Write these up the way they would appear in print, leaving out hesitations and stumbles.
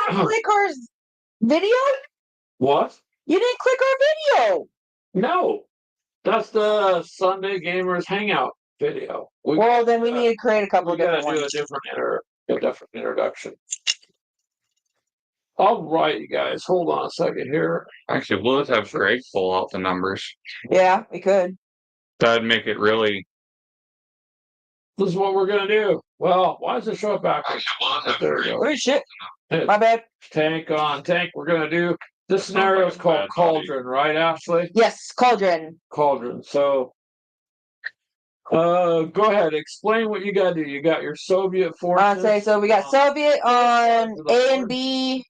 click our video? What? You didn't click our video. No. That's the Sunday Gamers Hangout video. Well, then we need to create a couple of different do ones. a different introduction. All right, you guys, hold on a second here. Actually, we'll just have Greg pull out the numbers. Yeah, we could. That'd make it really. This is what we're gonna do. Well, why does it show up backwards? There we go. Oh shit! My bad. Tank on tank. We're gonna do this scenario is called cauldron, right, Ashley? Yes, cauldron. Cauldron. So, go ahead. Explain what you got to do. You got your Soviet forces. Say so. We got Soviet on A and B,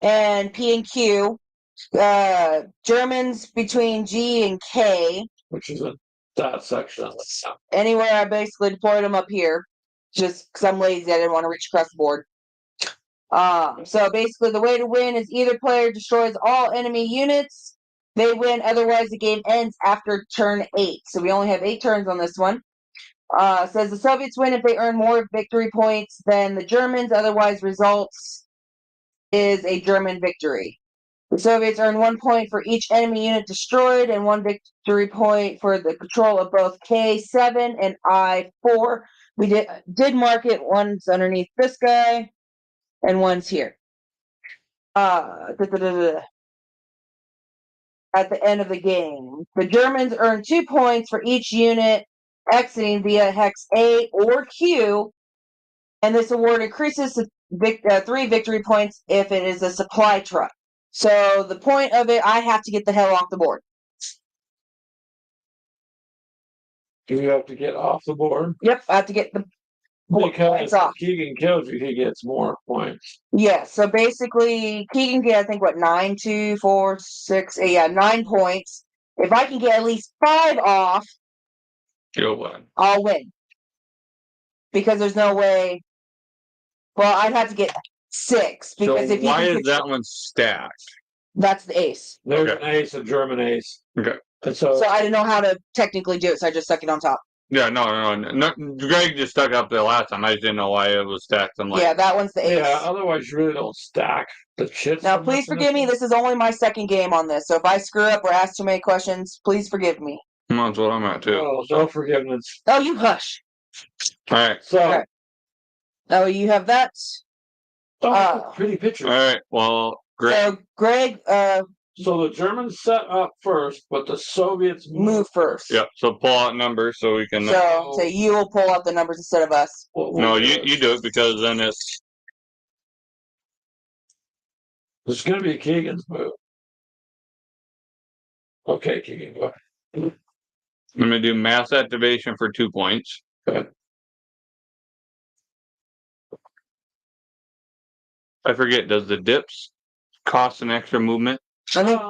and P and Q. Germans between G and K. Which is that section. Anywhere I basically deployed them up here, just because I'm lazy. I didn't want to reach across the board. So basically, the way to win is either player destroys all enemy units. They win. Otherwise, the game ends after turn 8. So we only have 8 turns on this one. Says the Soviets win if they earn more victory points than the Germans. Otherwise, results is a German victory. The Soviets earn 1 point for each enemy unit destroyed and 1 victory point for the control of both K7 and I4. We did mark it. One's underneath this guy, and one's here. At the end of the game, the Germans earn 2 points for each unit exiting via hex A or Q, and this award increases to 3 victory points if it is a supply truck. So the point of it, I have to get the hell off the board. Do you have to get off the board? Yep, I have to get the points off. Keegan kills you, he gets more points. Yeah, so basically, Keegan get, I think, 9, 2, 4, 6, 9 points. If I can get at least 5 off, You'll win. I'll win. Because there's no way. Well, I'd have to get 6. Because So if you why can is that one stacked? That's the ace. There's an ace, a German ace. Okay. And So I didn't know how to technically do it, so I just stuck it on top. Yeah, no. Greg just stuck up there last time. I just didn't know why it was stacked. I'm like, yeah, that one's the ace. Yeah, otherwise you really don't stack the chits. Now, please forgive me. This is only my second game on this, so if I screw up or ask too many questions, please forgive me. that's what I'm at too. Oh, no forgiveness. Oh, you hush. All right. So, Okay. Oh, you have that. pretty picture. All right. Well, Greg. So, Greg, So the Germans set up first, but the Soviets move first. Yep. So pull out numbers so we can. So you will pull out the numbers instead of us. No, you do it because then it's. It's going to be Keegan's move. Okay, Keegan, go ahead. I'm gonna do mass activation for 2 points. Okay. I forget. Does the dips cost an extra movement? I think.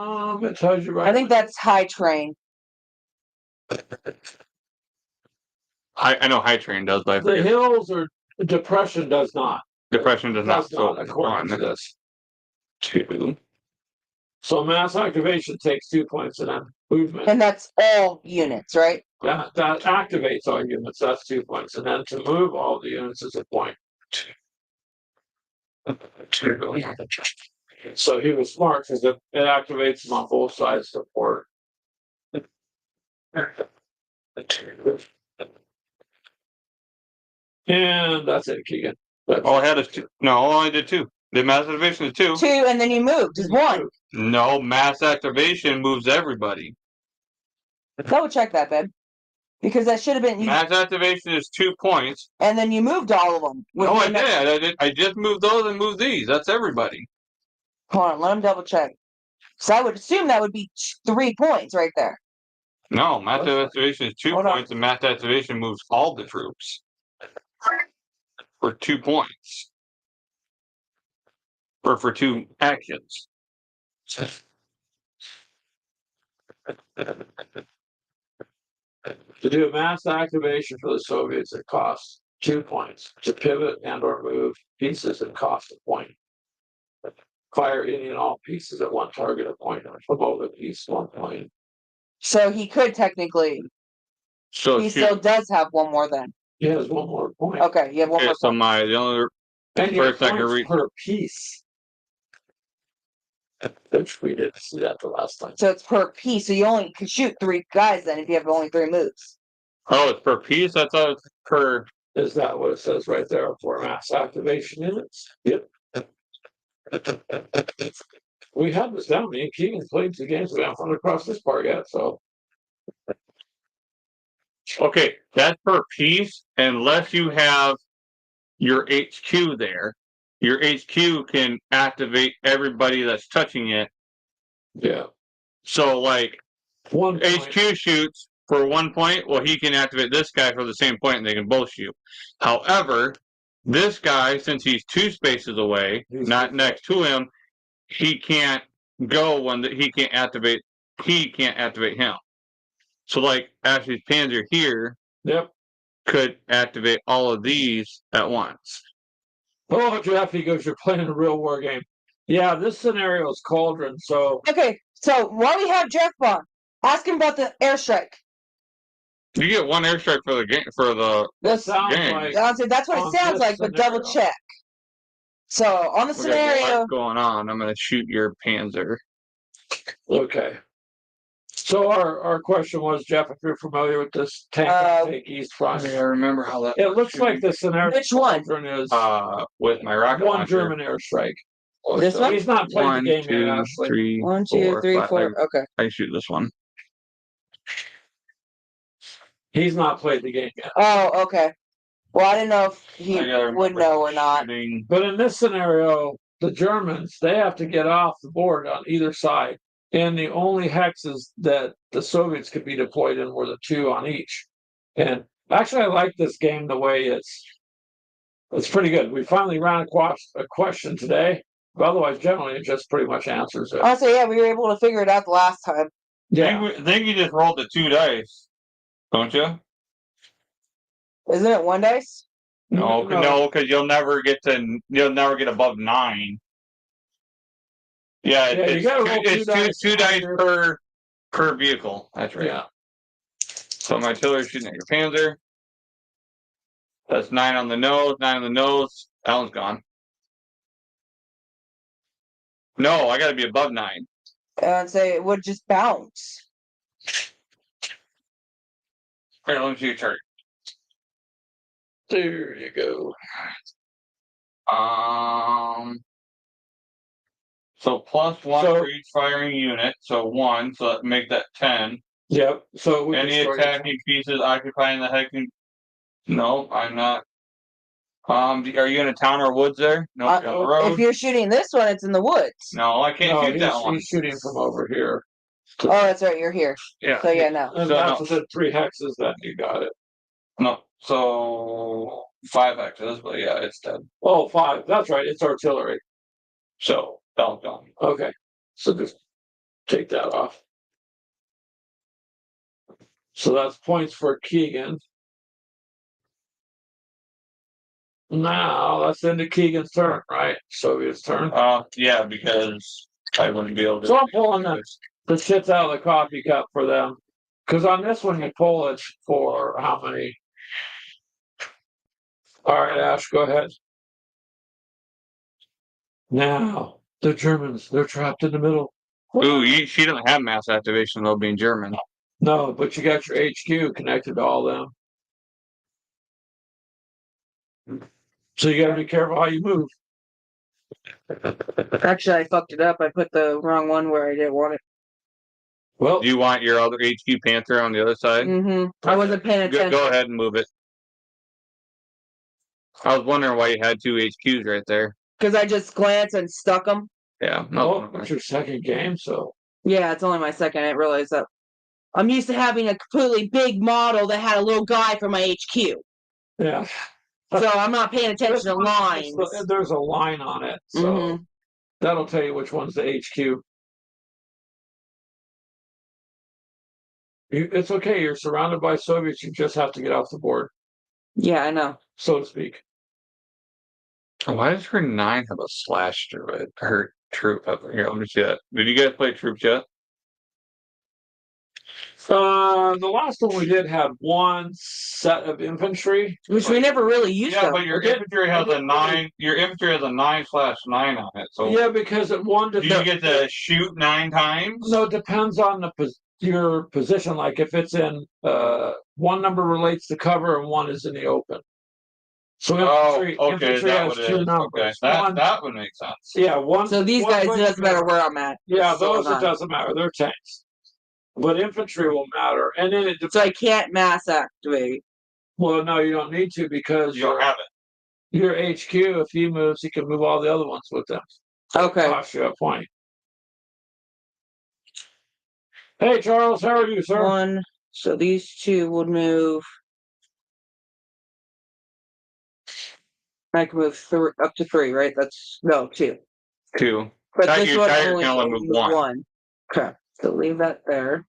It tells you right. I think that's high train. I know high train does, but I The forget. hills or depression does not. Depression does not. So according to this. 2. So mass activation takes 2 points and then movement. And that's all units, right? That activates all units. That's 2 points. And then to move all the units is a point. 2. So he was smart because it activates them on both sides of the board. And that's it, Keegan. All I had is 2. No, all I did 2. The mass activation is 2. 2, and then you moved is 1. No, mass activation moves everybody. Double check that, babe. Because that should have been. Mass activation is 2 points. And then you moved all of them. No, I did. I just moved those and moved these. That's everybody. Hold on, let him double check. So I would assume that would be 3 points right there. No, mass activation is 2 points, and mass activation moves all the troops for 2 points. Or for 2 actions. To do a mass activation for the Soviets, it costs 2 points. To pivot and or move pieces, it costs a point. Fire any and all pieces at one target, a point. Above the piece, 1 point. So he could technically. So he still does have 1 more then. He has 1 more point. Okay, you have 1 more. So the only And first I can read per piece. Which we didn't see that the last time. So it's per piece. So you only can shoot 3 guys then if you have only 3 moves. Oh, it's per piece? I thought it was per. Is that what it says right there for mass activation units? Yep. We had this down. Me and Keegan played 2 games. We haven't run across this part yet, so. Okay, that's per piece, unless you have your HQ there. Your HQ can activate everybody that's touching it. Yeah. So, like, One point. HQ shoots for 1 point. Well, he can activate this guy for the same point, and they can both shoot. However, this guy, since he's 2 spaces away, not next to him, he can't go when he can't activate. He can't activate him. So, like, Ashley's Panzer here. Yep. Could activate all of these at once. Oh, Jeff, he goes, you're playing a real war game. Yeah, this scenario is cauldron, so. Okay, so while we have Jeff on, ask him about the airstrike. You get 1 airstrike for the game for the This sounds game. like honestly, that's what on it sounds this like, but double scenario. check. So on the We got scenario, what's going on. I'm gonna shoot your Panzer. Okay. So our question was, Jeff, if you're familiar with this tank take east front. I remember how that. It looks like the scenario which one? cauldron is With my rocket one launcher. German airstrike. This one? He's not played 1, the game 2, yet, Ashley. 3, 1, 2, 4, 3, 5. 4. Okay. I shoot this one. He's not played the game yet. Oh, okay. Well, I didn't know if he would know or not. Shooting. But in this scenario, the Germans, they have to get off the board on either side. And the only hexes that the Soviets could be deployed in were the 2 on each. And actually, I like this game the way it's pretty good. We finally ran a question today. But otherwise, generally, it just pretty much answers it. Honestly, yeah, we were able to figure it out the last time. Yeah. I think you just rolled the 2 dice, don't you? Isn't it 1 dice? No, because you'll never get above 9. Yeah, Yeah, you gotta roll it's 2 dice under. per vehicle. That's right. Yeah. So my artillery shooting at your Panzer. That's 9 on the nose. 9 on the nose. That one's gone. No, I got to be above 9. And say it would just bounce. Here, let me see your chart. There you go. So plus 1 So- for each firing unit. So 1. So that make that 10. Yep. So we Any destroyed attacking pieces occupying the heck? No, I'm not. Are you in a town or woods there? No, you're on the road. If you're shooting this one, it's in the woods. No, I can't shoot that one. He's shooting from over here. Oh, that's right. You're here. Yeah. So yeah, no. And So, that's no. within 3 hexes, then you got it. No. So 5 hexes, but yeah, it's dead. Oh, 5. That's right. It's artillery. So belt gone. Okay. So just take that off. So that's points for Keegan. Now that's into Keegan's turn, right? Soviet's turn. Yeah, because I wouldn't be able to. So I'm pulling the shits out of the coffee cup for them. Because on this one, you pull it for how many? All right, Ash, go ahead. Now, the Germans, they're trapped in the middle. Ooh, she doesn't have mass activation though, being German. No, but you got your HQ connected to all them. So you got to be careful how you move. Actually, I fucked it up. I put the wrong one where I didn't want it. Well, Do you want your other HQ Panther on the other side? Mm-hmm. I wasn't paying attention. Go ahead and move it. I was wondering why you had 2 HQs right there. Because I just glanced and stuck them. Yeah. no, it's your second game, so. Yeah, it's only my second. I didn't realize that. I'm used to having a completely big model that had a little guy for my HQ. Yeah. So I'm not paying attention to lines. There's a line on it, so Mhm. that'll tell you which one's the HQ. It's okay. You're surrounded by Soviets. You just have to get off the board, Yeah, I know. so to speak. Why does her 9 have a slash through it? Her troop up here. Let me see that. Did you guys play troops yet? The last one we did had one set of infantry. Which we never really used Yeah, them. but your Okay. infantry has a 9. Your infantry has a 9/9 on it. So Yeah, because at one do you get to shoot 9 times? No, it depends on your position. Like if it's in one number relates to cover and one is in the open. So infantry, okay, infantry that has would two is. numbers. Okay, One, that would make sense. yeah, one. So these one guys, it way doesn't to matter go. where I'm at. Yeah, So those it doesn't matter. They're tanks. But infantry will matter, and then it. So I can't mass activate. Well, no, you don't need to because You don't have it. your HQ. If he moves, he can move all the other ones with them. Okay. Cost you a point. Hey, Charles, how are you, sir? One. So these two would move. I can move up to 3, right? That's no 2. 2. But Tiger- this one Tiger only can only move one. Okay. So leave that there.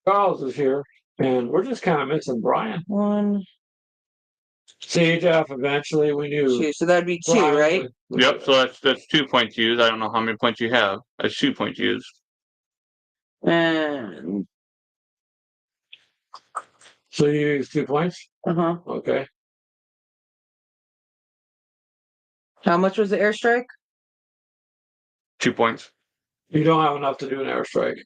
Charles is here, and we're just kind of missing Brian. 1, See, Jeff, eventually we knew. 2. So that'd be 2, Brian right? Yep. So that's 2 points used. I don't know how many points you have. That's 2 points used. And So you use 2 points? uh-huh. Okay. How much was the airstrike? 2 points. You don't have enough to do an airstrike.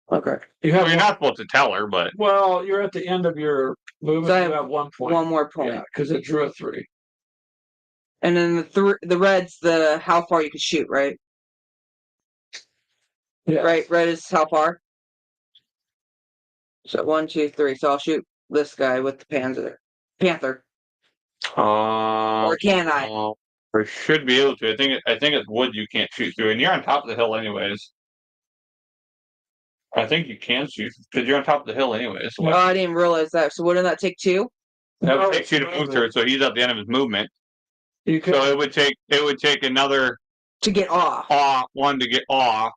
Okay. You have Well, you're not supposed to tell her, but well, you're at the end of your movement. So I You have have 1 point. 1 more point. Yeah, because it drew a 3. And then the red's the how far you can shoot, right? Yeah. Right, red is how far. So 1, 2, 3. So I'll shoot this guy with the panther. Or can I? Or should be able to. I think it's wood you can't shoot through, and you're on top of the hill anyways. I think you can shoot because you're on top of the hill anyways. Oh, I didn't realize that. So wouldn't that take 2? That No, takes you to move through it, so he's at the end of his movement. You could, So it would take another To get off. one to get off.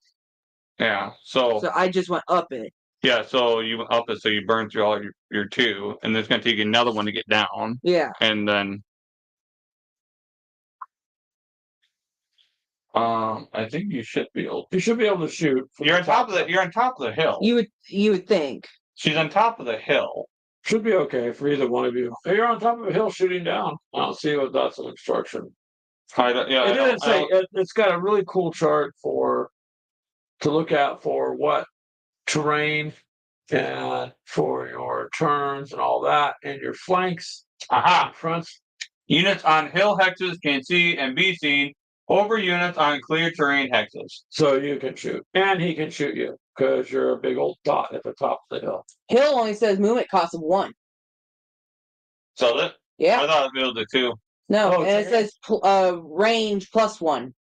Yeah. So So I just went up it. yeah. So you up it, so you burn through all your 2, and then it's gonna take you another one to get down, Yeah. and then. I think you should be able. you should be able to shoot. from You're the on top of the. You're on top of the hill. You would think. She's on top of the hill. Should be okay for either one of you. If you're on top of a hill shooting down, I don't see what that's an instruction. It didn't say it's got a really cool chart to look at for what terrain and for your turns and all that and your flanks. Aha! Fronts. Units on hill hexes can see and be seen over units on clear terrain hexes. So you can shoot. And he can shoot you because you're a big old dot at the top of the hill. Hill only says movement cost of 1. So that Yeah. I thought it was able to 2. No, Oh, and it okay. says range +1.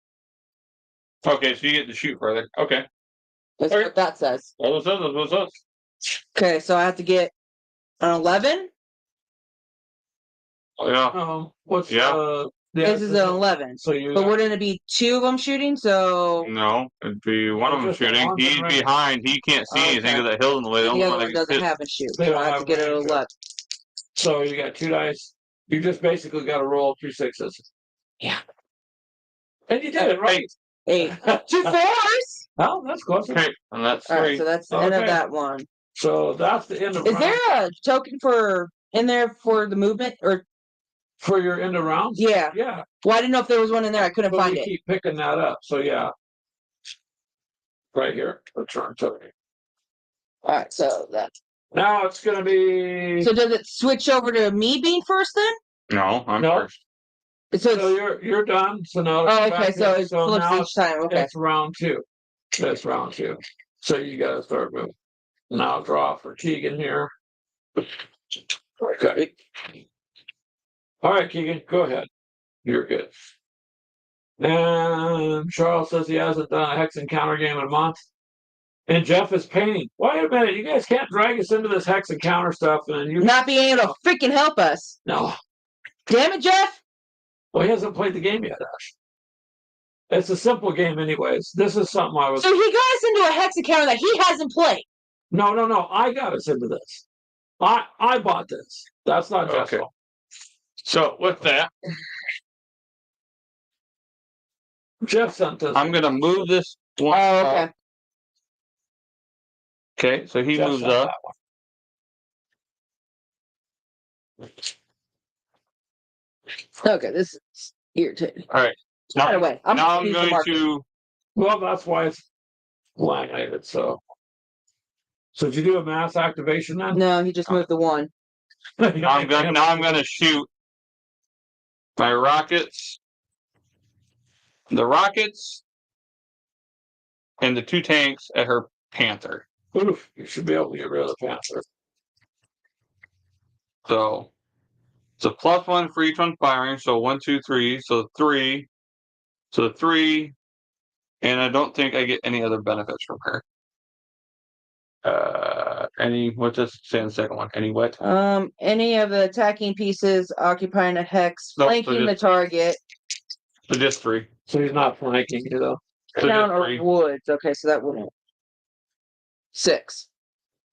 Okay, so you get to shoot further. Okay. That's Okay. what that says. That's what's up. Okay, so I have to get an 11. Oh, yeah. What's Yeah. This is an 11. So you But wouldn't it be 2 of them shooting? So No, it'd be one of them Just the shooting. ones in He's range. behind. He can't see anything Okay. because that hill's in the way. the only other one one that can doesn't hit- have a shoot. They So don't I have to have get an range, 11. So you got 2 dice. You just basically got to roll 2 6s. Yeah. And you did it right. 8. 2 4s. Oh, that's close. Okay, and that's All 3. right, so that's the end of Okay. that one. So that's the end of Is round. there a token in there for the movement? Or For your end of rounds? yeah. Yeah. Well, I didn't know if there was one in there. I couldn't But find we it. keep picking that up. So yeah. Right here. Return token. All right, so that. Now it's gonna be So does it switch over to me being first then? No, I'm No. first. So so it's, you're done. So now oh, it's okay. back So in. it flips now each time. Okay. it's round 2. That's round 2. So you gotta start moving. Now draw for Keegan here. Okay. All right, Keegan, go ahead. You're good. And Charles says he hasn't done a hex encounter game in a month. And Jeff is painting. Wait a minute, you guys can't drag us into this hex encounter stuff, and then you Not being able to freaking help us. no. Damn it, Jeff. Well, he hasn't played the game yet, Ash. It's a simple game, anyways. This is something I was. So he got us into a hex encounter that he hasn't played. No. I got us into this. I bought this. That's not Jeff's Okay. fault. So with that, Jeff sent us. I'm gonna move this one. Oh, up. okay. Okay, so he Jeff moves sent up. that one. Okay, this is irritating. All right. By the Now, way, I'm now I'm confused the going market. to. Well, that's why it's laminated. So did you do a mass activation then? No, he just moved the one. Now I'm gonna shoot my rockets. The rockets and the 2 tanks at her Panther. Oof, you should be able to get rid of the Panther. So it's a +1 for each one firing. So 1, 2, 3. So 3. So 3. And I don't think I get any other benefits from her. What's this say in the second one? Any what? Any of the attacking pieces occupying a hex, Nope, so flanking the just- target, So just 3. So he's not flanking you though. So town just or 3. woods. Okay, so that wouldn't. 6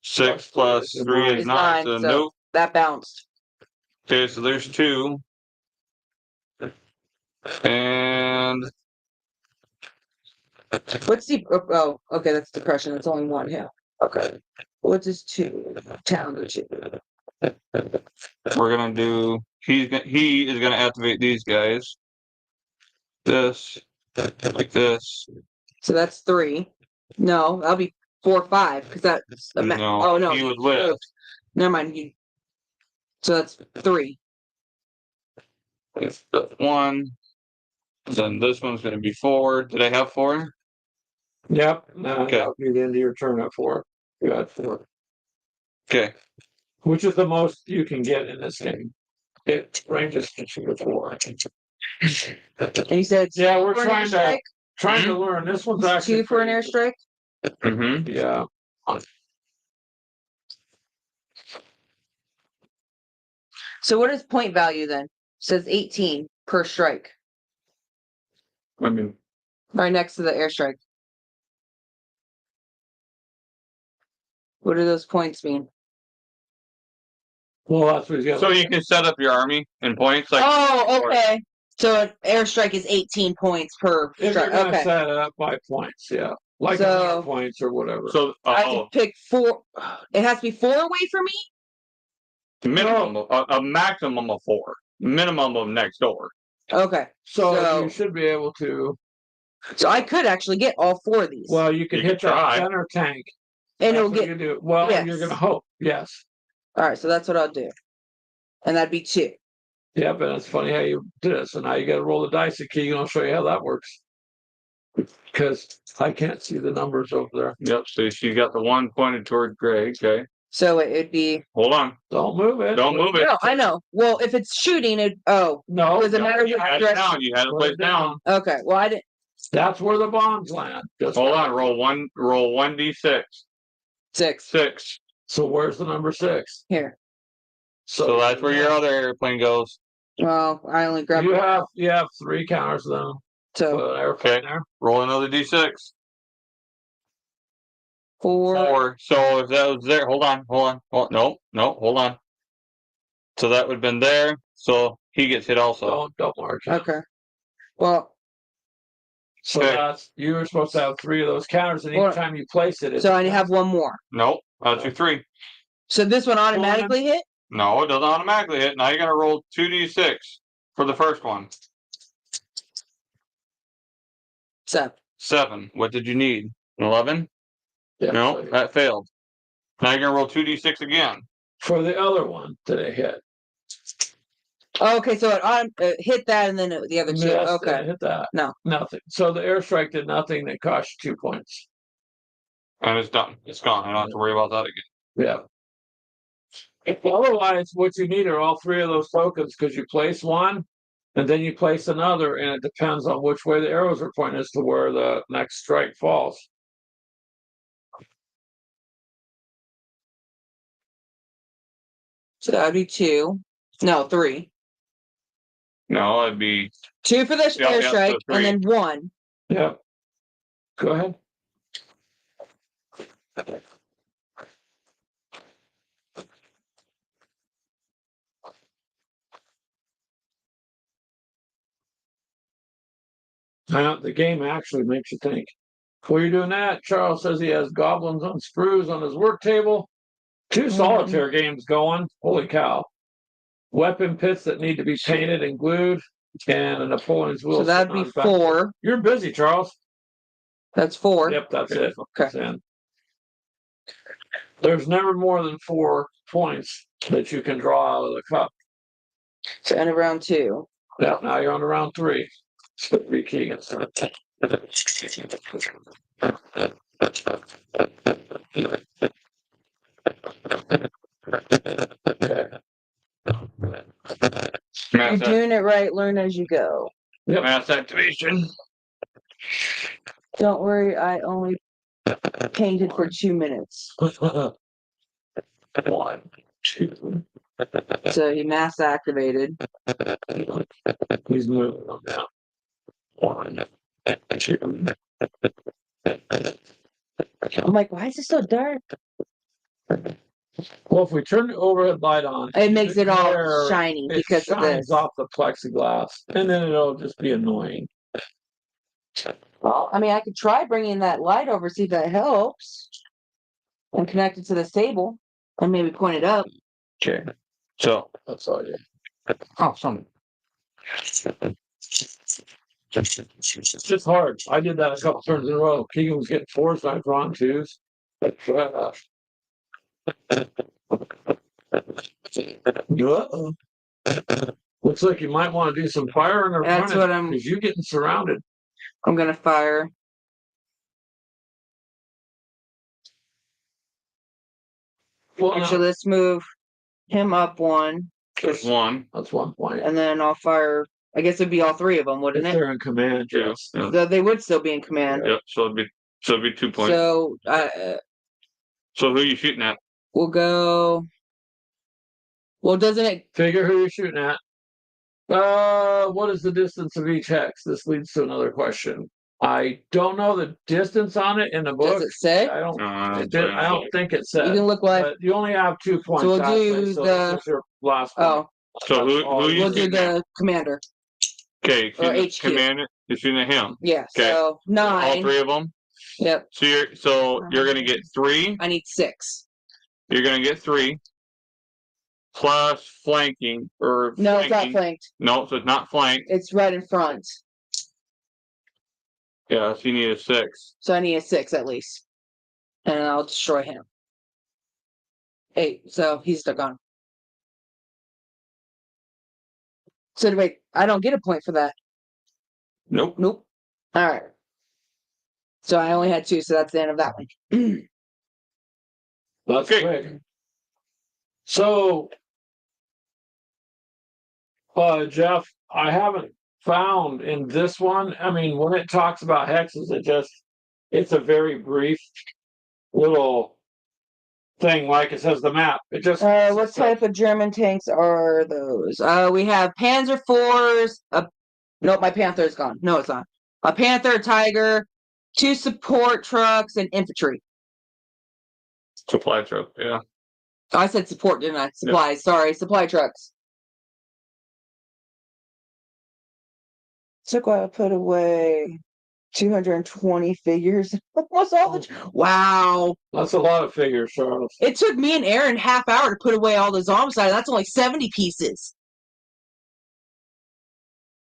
6 plus 3 is is 9. 9, So so nope. that bounced. Okay, so there's 2. And What's the oh, okay, that's depression. That's only 1, yeah. Okay. What is 2? Town or 2. we're gonna do. He is gonna activate these guys. This, like this. So that's 3. No, that'll be 4, 5, because that's No, oh no, he was you with. moved. Never mind. So that's 3. It's the 1. Then this one's gonna be 4. Did I have 4? Yep. No, Okay. that'll be the end of your turn at 4. You got 4. Okay. Which is the most you can get in this game. It ranges to 2 to 4. And you said it's Yeah, we're for an trying to airstrike? learn. This one's It's actually 2 for an pretty- airstrike? Mm-hmm. Yeah. So what is point value then? It says 18 per strike, I mean, right next to the airstrike. What do those points mean? Well, that's what he's got. so you can set up your army in points like. Oh, okay. So an airstrike is 18 points per If you're strike. gonna Okay. set it up by points, yeah. Like So- 100 points or whatever. So I have to pick 4. It has to be 4 away from me? minimum a maximum of 4. Minimum of next door. Okay. So you should be able to. So I could actually get all 4 of these. Well, you can You hit could that try. center tank. and That's it'll what get. you do. Well, yes. you're gonna hope. Yes. All right. So that's what I'll do. And that'd be 2. Yeah, but it's funny how you did it. So now you got to roll the dice. The key. I'll show you how that works. Because I can't see the numbers over there. Yep. So she got the 1 pointed toward Greg. Okay. So it'd be. Hold on. Don't move it. Don't move it. No, I know. Well, if it's shooting, it. Oh, No. does it matter if You it's had it direct? down. You had it Put placed it down. down. Okay. Well, I didn't. That's where the bombs land. Just Hold on. Roll 1d6. 6 6. So where's the number 6? here. So that's where your other airplane goes. Well, I only grabbed. You have 3 counters then. So Put an airplane Okay. there. Roll another d6. 4. 4. So if that was there, hold on. No, hold on. So that would have been there. So he gets hit also. Don't mark it. Okay. Well, So Okay. that's you were supposed to have 3 of those counters, and Well, each time you place it, so I have 1 more. Nope. That's your 3. So this one automatically hit. No, it doesn't automatically hit. Now you're gonna roll 2d6 for the first one. 7. 7. What did you need? 11? Yeah, No, so that failed. Now you're gonna roll 2d6 again. for the other one that it hit. Okay, so it hit that and then the other 2. Yes, Okay. it hit that. No. Nothing. So the airstrike did nothing that cost you 2 points. And it's done. It's gone. I don't have to worry about that again. Yeah. Otherwise, what you need are all 3 of those tokens because you place one and then you place another, and it depends on which way the arrows are pointing as to where the next strike falls. So that'd be 2. No, 3. No, it'd be 2 for the Yeah, airstrike, so 3. and then 1. Yeah. Go ahead. The game actually makes you think. While you're doing that, Charles says he has goblins on sprues on his work table. 2 solitaire games going. Holy cow. Weapon pits that need to be painted and glued. And a Napoleon's wheel. So that'd be 4. You're busy, Charles. That's 4. Yep, that's it. Okay. And there's never more than 4 points that you can draw out of the cup. So end of round 2. Yeah, now you're on to round 3. So be Keegan. You're doing it right. Learn as you go. Yep. Mass activation. Don't worry, I only painted for 2 minutes. 1, 2. So he mass activated. He's moving them down. 1, 2. I'm like, why is it so dark? Well, if we turn the overhead light on, It makes the it all glare, shiny it because of shines this. off the plexiglass, and then it'll just be annoying. Well, I mean, I could try bringing that light over, see if that helps. And connect it to this table and maybe point it up. Okay. So That's all. Yeah. awesome. It's just hard. I did that a couple turns in a row. Keegan was getting 4s, and I was drawing 2s. Uh-oh. Looks like you might want to do some firing or That's running what I'm. because you're getting surrounded. I'm gonna fire. Well, Actually, no, let's move him up 1, There's 1. that's 1 point. and then I'll fire. I guess it'd be all 3 of them, wouldn't If it? they're in command, Yeah. yes. Yeah. So they would still be in command. Yep. So it'd be 2 points. So So who are you shooting at? we'll go. Well, doesn't it? Figure who you're shooting at. What is the distance of each hex? This leads to another question. I don't know the distance on it in the book. Does it say? I don't. No, I It don't did, I don't think it You said. can look like. But you only have 2 points. we'll actually, do so the- this is your last point. Oh, So That's who all you we'll do shooting at? the commander. Okay, or shooting at HQ. commander. You're shooting at him. Yeah. Okay. So All 9. 3 of them. Yep. So you're gonna get 3. I need 6. You're gonna get 3 plus flanking or No, it's not flanking. flanked. No, so it's not flanked. It's right in front. Yeah, so you need a 6. So I need a 6 at least. And I'll destroy him. 8. So he's still gone. So wait, I don't get a point for that. Nope. Nope. All right. So I only had 2, so that's the end of that one. That's Okay. quick. So, Jeff, I haven't found in this one. I mean, when it talks about hexes, it's a very brief little thing, like it says the map. It just What type of German tanks are those? We have Panzer IVs. Nope, my Panther is gone. No, it's not. A Panther, a Tiger, 2 support trucks, and infantry. Supply truck. Yeah. Oh, I said support, didn't I? Supplies. Sorry, supply trucks. So I put away 220 figures. What's all the? Wow. That's a lot of figures, Charles. It took me and Aaron half hour to put away all the zombicide. That's only 70 pieces.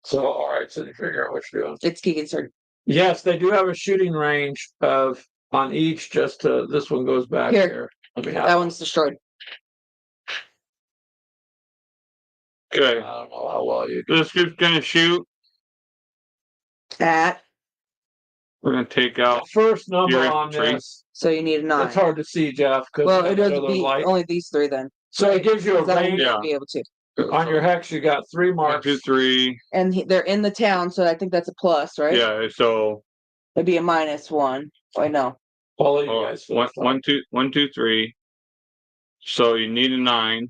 So, all right, so you figure out what you're doing. It's Keegan's turn. Yes, they do have a shooting range of on each. Just to this one goes back Here. here. Let me have That one's destroyed. Okay. I don't know how well you. This group's gonna shoot. At. We're gonna take out. First number Your on infantry. this. So you need a 9. It's hard to see, Jeff. Well, it does the be light. only these 3 then. So it gives you a That one range you Yeah. won't be able to. on your hex. You got 3 1, marks. 2, 3. And they're in the town, so I think that's a plus, right? Yeah. So It'd be a -1. I know. All of you oh, guys. 1, 2, 3. So you need a 9.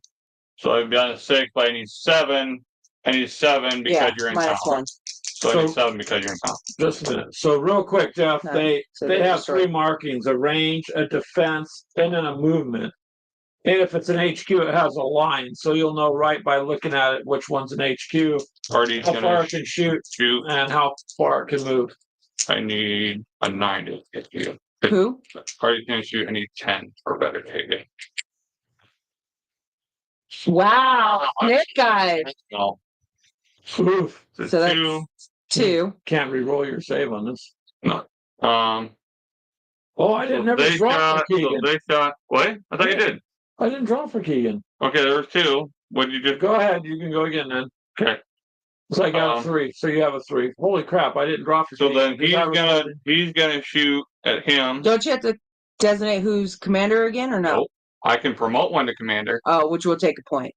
So I've got a 6, but I need 7. I need 7 because Yeah, you're in town. -1. So I need 7 because you're in town. Just a minute. So real quick, Jeff, No, they so they they're have destroyed. 3 markings: a range, a defense, and then a movement. And if it's an HQ, it has a line, so you'll know right by looking at it which one's an HQ, Artie's how far gonna it can shoot, shoot. and how far it can move. I need a 9 to hit you. Who? Artie's gonna shoot. I need 10 or better to hit Wow. Nick guys. No. Oof. So So 2. that's 2. Can't re-roll your save on this. No. Oh, I didn't So never they draw shot. for Keegan. So they shot. What? I thought you did. I didn't draw for Keegan. Okay, there was 2. What did you just Go ahead, you can go again then. Okay. So I got a 3, so you have a 3. Holy crap, I didn't draw for So Keegan. then he's gonna shoot at him. Don't you have to designate who's commander again or no? Nope. I can promote one to commander. Oh, which will take a point.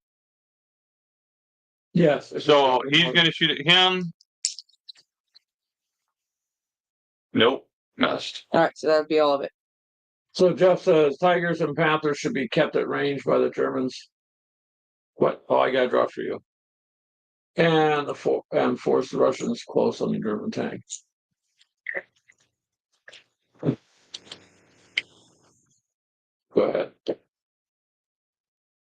Yes. So he's gonna shoot at him. Nope. Missed. All right, so that would be all of it. So Jeff says tigers and panthers should be kept at range by the Germans. What? Oh, I got to draw for you. And force the Russians close on the German tanks. Go ahead.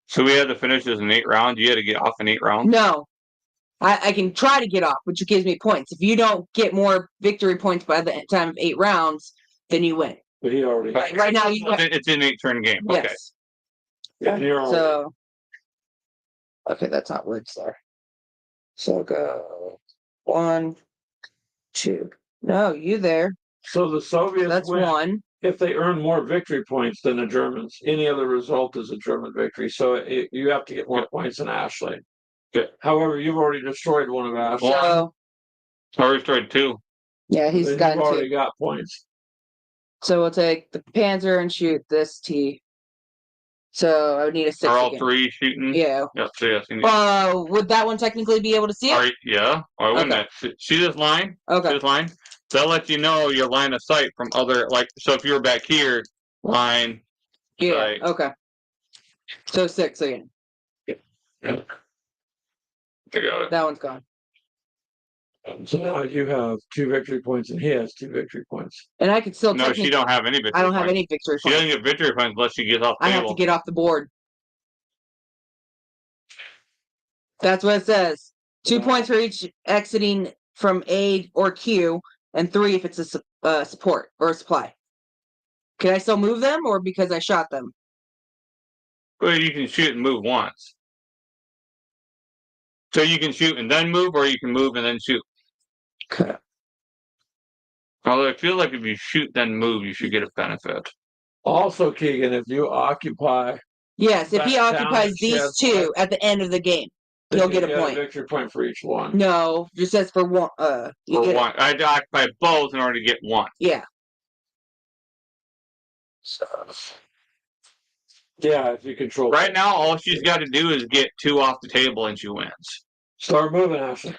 So we had to finish this in 8 rounds. You had to get off in 8 rounds. No. I can try to get off, which gives me points. If you don't get more victory points by the time of 8 rounds, then you win. But he already. Right now, you have, It's an 8-turn game. yes. Okay. Yeah, you're already. So, okay, that's not words there. So go 1, 2. No, you there. So the Soviets That's win 1. if they earn more victory points than the Germans. Any other result is a German victory. So you have to get more points than Ashley. Okay. However, you've already destroyed one of Ashley. So, I destroyed 2. yeah, he's Then got you've already 2. got points. So we'll take the Panzer and shoot this T. So I would need a 6 Are all again. 3 shooting? Yeah. Yep. So yes. You need... Would that one technically be able to see it? All right, yeah. All right, wait a minute. See this line? Okay. See this line? That'll let you know your line of sight from other, like, so if you were back here, line. Yeah. Right. Okay. So 6 again. Yeah. I got it. That one's gone. So now you have 2 victory points and he has 2 victory points. And I could still No, she don't have any victory I don't have points. any victory She points. doesn't get victory points unless she gets off the I table. have to get off the board. That's what it says. 2 points for each exiting from A or Q, and 3 if it's a support or a supply. Can I still move them, or because I shot them? Well, you can shoot and move once. So you can shoot and then move, or you can move and then shoot. Okay. Although I feel like if you shoot then move, you should get a benefit. Also, Keegan, if you occupy, Yes, if he That occupies sounds- these yes, 2 at the end of the game, he'll get a point. victory point for each one. No, just says for one. You For get, one, I had to occupy both in order to get one. Yeah. Yeah, if you control. Right now, all she's got to do is get 2 off the table, and she wins. Start moving, Ashley.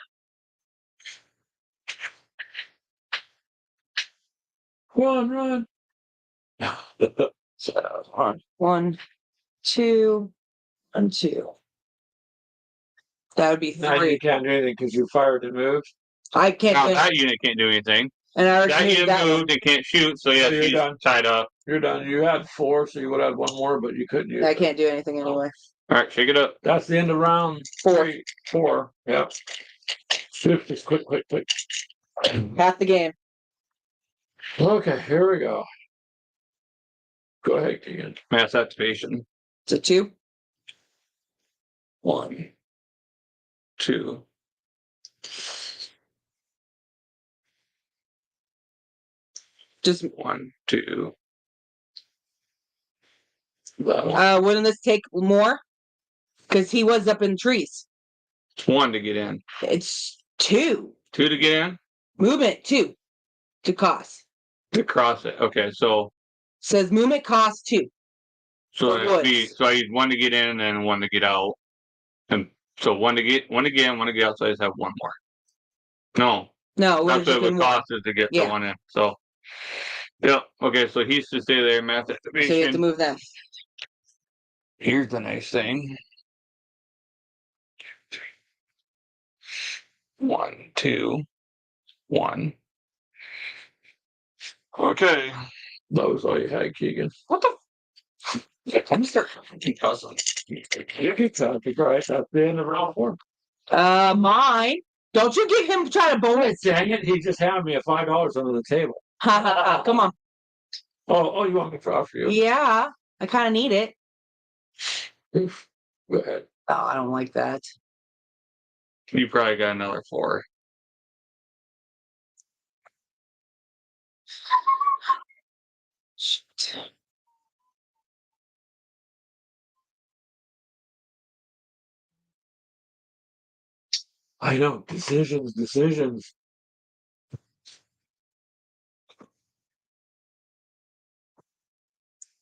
Run. So, all right. 1, 2, and 2. That would be Now 3. you can't do anything because you fired and moved. I can't Now do that anything. unit can't do anything. And I already That moved unit that one. moved and can't shoot, so yeah, So you're she's done. tied up. You're done. You had 4, so you would have 1 more, but you couldn't use I it. can't do anything anyway. All right, shake it up. That's the end of round 4. Yep. Shift is quick. Half the game. Okay, here we go. Go ahead, Keegan. Mass activation. So 2. 1, 2. Just 1, 2. That one. wouldn't this take more? Because he was up in trees. It's 1 to get in. It's 2. 2 to get in. Movement 2 to cost. To cross it. Okay, so Says movement cost 2. For it'd be woods. so I need 1 to get in and 1 to get out, and so 1 to get in, 1 to get out. So I just have 1 more. No, No, it would have that's what just it would been 1. cost is to get the Yeah. 1 in. So, yeah, okay. So he's to stay there. Mass So you have to activation. move them. Here's the nice thing. 1, 2, 1. Okay. That was all you had, Keegan. What the? I'm start. Because you can cut the price at the end of round 4. Mine. Don't you give him try to bonus. Dang it, he just handed me a $5 under the table. Ha ha ha. Come on. Oh, you want me to draw for you? Yeah, I kind of need it. Oof. Go ahead. Oh, I don't like that. You probably got another 4. Shit. I know. Decisions.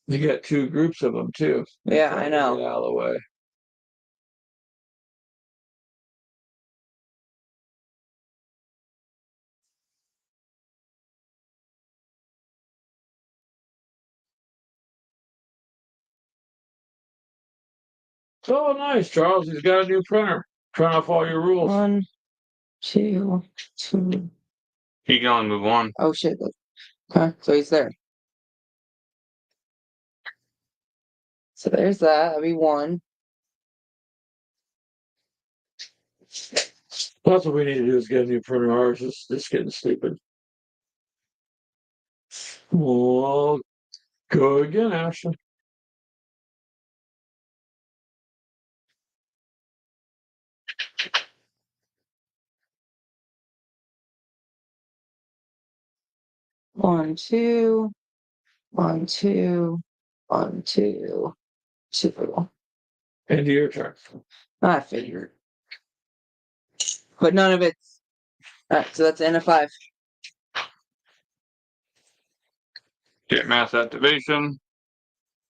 You get 2 groups of them too. Yeah, Try I to know. Get out of the way. Oh, nice, Charles. He's got a new printer. Turn off all your rules. 1, 2, 2. He can only move 1. Oh shit. Okay, so he's there. So there's that. That'd be 1. That's what we need to do is get a new printer. Ours is just getting stupid. Well, go again, Ashton. One, 2, 1, 2, 1, 2, 2. End of your turn. I figured. But none of it's. Alright, so that's the end of 5. Get mass activation.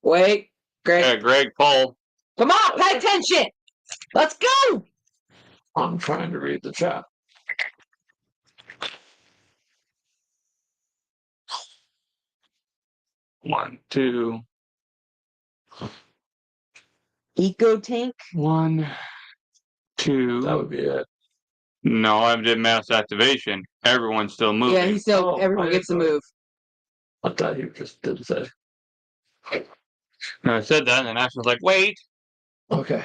Wait, Greg. Yeah, Greg, Paul. Come on, pay attention. Let's go. I'm trying to read the chat. One, 2. Eco tank. 1, 2. That would be it. No, I did mass activation. Everyone's still moving. Yeah, he's still. Oh, everyone I gets to didn't know. move. I thought you just didn't say. And I said that, and then Ashton's like, wait. Okay.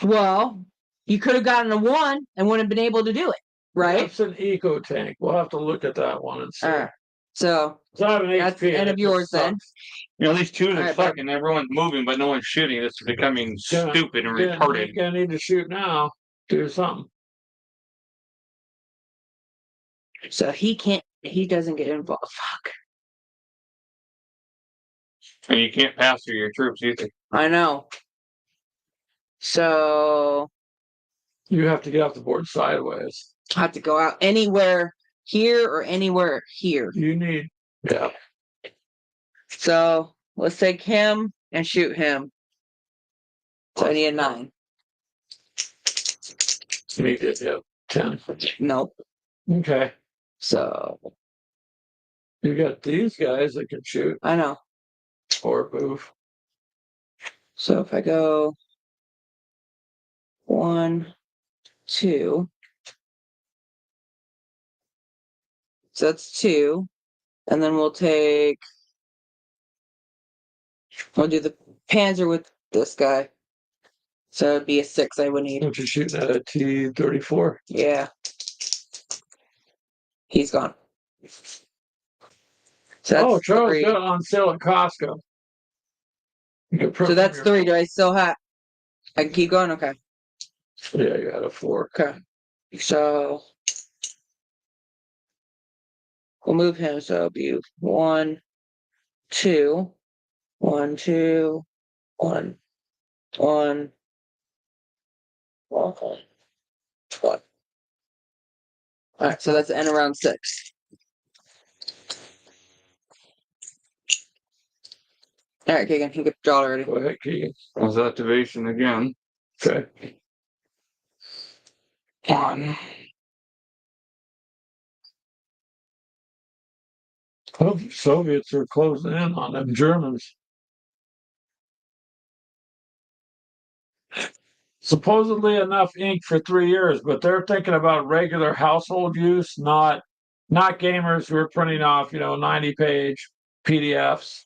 Well, you could have gotten a 1 and wouldn't have been able to do it, right? That's an eco tank. We'll have to look at that one and see. All right. So So I have an that's HP the end and of it yours just then. sucks. You know, these twos are Alright, bud. sucking. Everyone's moving, but no one's shooting. This is becoming Gonna- stupid and You're retarded. gonna need to shoot now. Do something. So he can't. He doesn't get involved. Fuck. And you can't pass through your troops either. I know. So You have to get off the board sideways. I have to go out anywhere here or anywhere here. You need. Yeah. So let's take him and shoot him. So I need a 9. You need to have 10. Nope. Okay. So You got these guys that can shoot I know. or move. So if I go 1, 2. So that's 2. And then we'll do the Panzer with this guy. So it'd be a 6 I would need. What you shooting at a T-34? Yeah. He's gone. So that's Oh, Charles 3. got it on sale at Costco. You can print So that's your- 3. Do I still have? I can keep going? Okay. Yeah, you had a 4. Okay. So we'll move him. So it'll be 1, 2, 1, 2, 1, 1, 1, 1. All right. So that's the end of round 6. All right, Keegan, you get the draw already. Go ahead, Keegan. Was activation again. Okay. 1. Well, the Soviets are closing in on them Germans. Supposedly enough ink for 3 years, but they're thinking about regular household use, not gamers who are printing off, 90-page PDFs.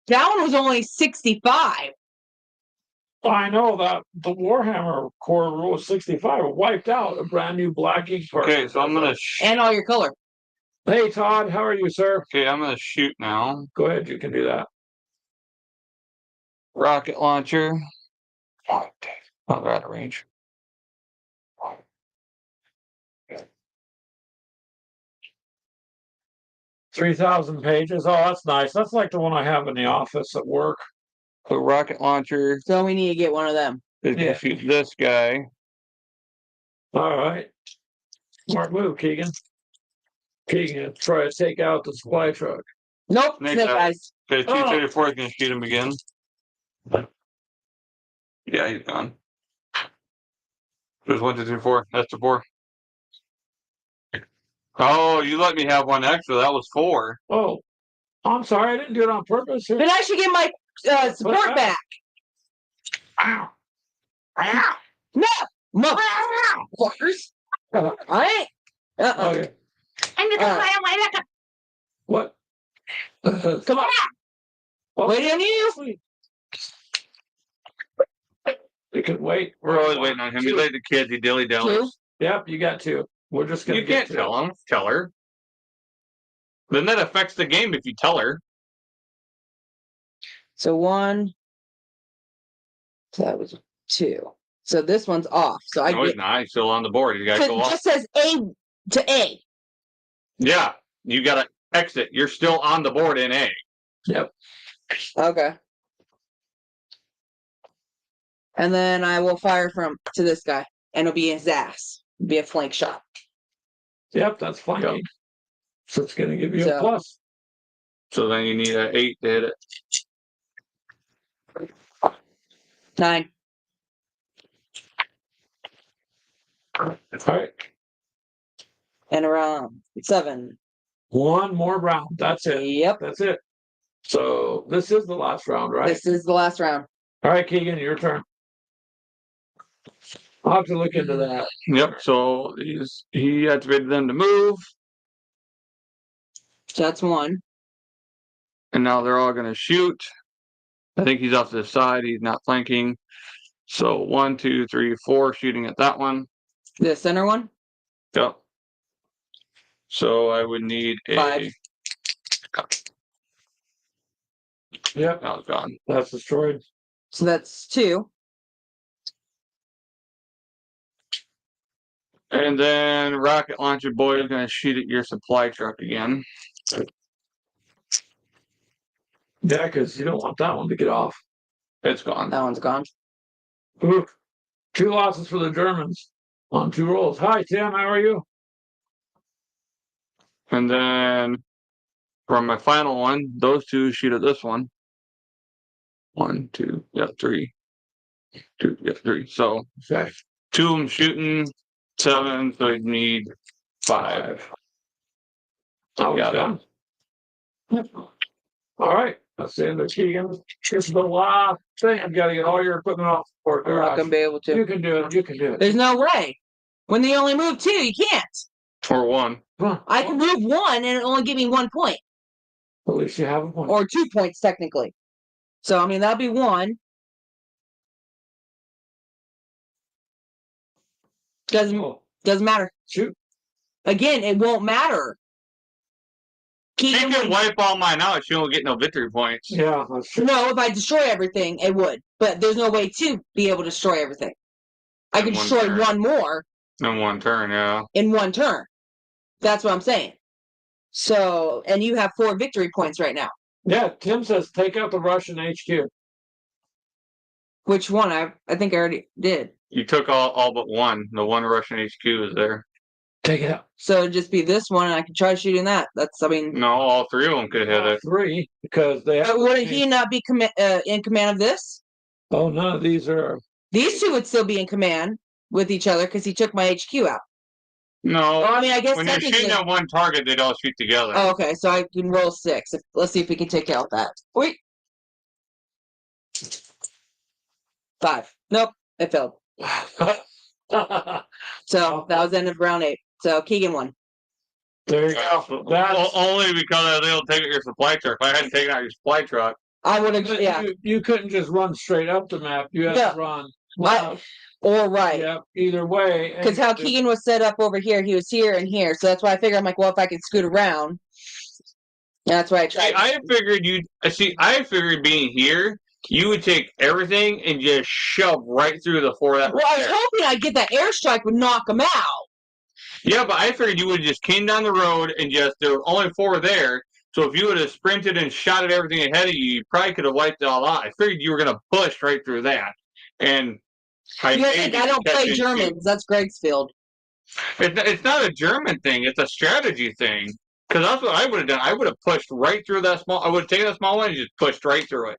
That one was only 65. I know that the Warhammer core rule 65 wiped out a brand new black ink part. Okay, so I'm gonna. And all your color. Hey Todd, how are you, sir? Okay, I'm gonna shoot now. Go ahead, you can do that. Rocket launcher. Oh, we're out of range. 3,000 pages. Oh, that's nice. That's like the one I have in the office at work. So rocket launcher So we need to get one of them. is gonna shoot this guy. All right. Smart move, Keegan. Keegan, try to take out the supply truck. Nope, Snake snake eyes. eyes. Okay, 234 is gonna shoot him again. Yeah, he's gone. There's 1, 2, 3, 4. That's the 4. Oh, you let me have one extra. That was 4. Oh, I'm sorry. I didn't do it on purpose. Here. Then I should get my support back. Ow. Ow. No, motherfuckers. I ain't. Okay. What? Come on. Oh, Waiting on you. You can wait. We're always waiting on him. He's like the kids. He dilly dallies. Yep, you got 2. We're just gonna You can't tell him. Tell her. Then that affects the game if you tell her. So 1. So that was 2. So this one's off. So I No, he's get. not. He's still on the board. You gotta It go off. just says A to A. Yeah, you gotta exit. You're still on the board in A. Yep. Okay. And then I will fire to this guy, and it'll be his ass. It'll be a flank shot. Yep, that's flanking. So it's gonna give you a So- plus. So then you need an 8 to hit it. 9. All right. And around 7. One more round. That's it. Yep. That's it. So this is the last round, right? This is the last round. All right, Keegan, your turn. I'll have to look into that. Yep. So he activated them to move, So that's 1. and now they're all gonna shoot. I think he's off to the side. He's not flanking. So 1, 2, 3, 4 shooting at that one. The center one? Yep. So I would need a. 5. Yep, Now it's gone. that's destroyed. So that's 2. And then rocket launcher boy is gonna shoot at your supply truck again. Yeah, because you don't want that one to get off. It's gone. That one's gone. Ooh, 2 losses for the Germans on 2 rolls. Hi, Tim. How are you? And then from my final one, those 2 shoot at this one. 1, 2, yeah, 3. 2, yeah, 3. So Okay. 2 of them shooting, 7, so you need 5. Oh, Got done. All right. That's the end of Keegan. This is the last thing. I've got to get all your equipment off for I'm not gonna be able to. You can do it. You can do it. There's no way. When they only move 2, you can't. Or 1. Come on. I can move 1 and it only give me 1 point. At least you have a point. Or 2 points technically. So I mean that'll be 1. Doesn't Oh, matter. shoot. Again, it won't matter. She Keegan can would- wipe all mine out. She won't get no victory points. Yeah, that's true. No, if I destroy everything, it would. But there's no way to be able to destroy everything. I In can one destroy turn. 1 more In 1 turn, yeah. in 1 turn. That's what I'm saying. So, and you have 4 victory points right now. Yeah, Tim says take out the Russian HQ. Which one? I think I already did. You took all but 1. The 1 Russian HQ is there. Take it out. So it'd just be this one, and I could try shooting that. That's, I mean, No, all 3 of them could hit it. 3 because they have. wouldn't he not be in command of this? Oh, none of these are. These 2 would still be in command with each other because he took my HQ out. No, Well, I mean, I guess when you're technically. shooting at 1 target, they'd all shoot together. Oh, okay, so I can roll 6. Let's see if we can take out that. Wait. 5. Nope, it failed. So that was the end of round 8. So Keegan won. There you go. Well, only because they'll take out your supply truck. If I hadn't taken out your supply truck, I would have, yeah. You couldn't just run straight up the map. You had Yeah. to run I- left. or right. Yeah, either way. and Because how you- Keegan was set up over here, he was here and here. So that's why I figured, I'm like, well, if I could scoot around. That's why I See, tried. I figured being here, you would take everything and just shove right through the four that were Well, I was there. hoping I'd get that airstrike would knock him out. Yeah, but I figured you would have just came down the road and just there were only four there. So if you would have sprinted and shot at everything ahead of you, you probably could have wiped it all out. I figured you were going to push right through that. And I don't play Germans. That's Greg's field. It's not a German thing. It's a strategy thing. Because that's what I would have done. I would have pushed right through that small. I would have taken that small one and just pushed right through it.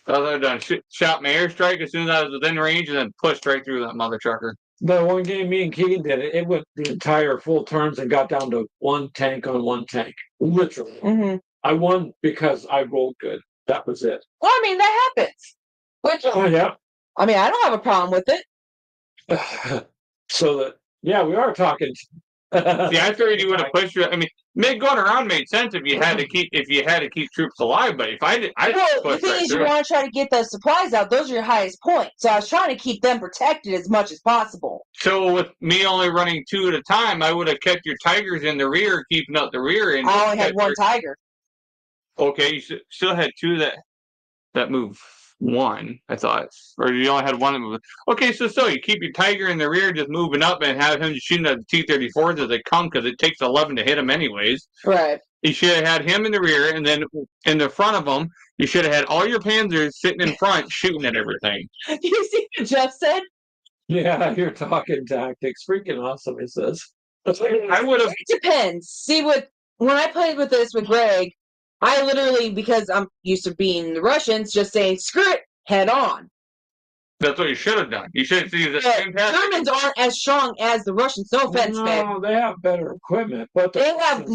That's what I would have done. Shot my airstrike as soon as I was within range, and then pushed right through that mother trucker. The one game me and Keegan did it went the entire full turns and got down to one tank on one tank. Literally. Mm-hmm. I won because I rolled good. That was it. Well, I mean, that happens. Which, Oh, yeah. I mean, I don't have a problem with it. So that, yeah, we are talking. Yeah, I figured you would have pushed. I mean, going around made sense if you had to keep troops alive. But if I did, Well, the thing is, you want to try to get those supplies out. Those are your highest points. So I was trying to keep them protected as much as possible. So with me only running two at a time, I would have kept your tigers in the rear, keeping up the rear. And I only had one tiger. Okay, you still had two that move one, I thought, or you only had one that moved. Okay, so you keep your tiger in the rear, just moving up, and have him shooting at the T-34s as they come, because it takes 11 to hit them anyways. Right. You should have had him in the rear, and then in the front of him, you should have had all your Panzers sitting in front, shooting at everything. You see what Jeff said? Yeah, you're talking tactics. Freaking awesome, he says. I would have. It depends. See, when I played with this with Greg, I literally, because I'm used to being the Russians, just saying, screw it, head on. That's what you should have done. You should have seen the same pattern. Germans aren't as strong as the Russians. No offense, man. No, they have better equipment, but They have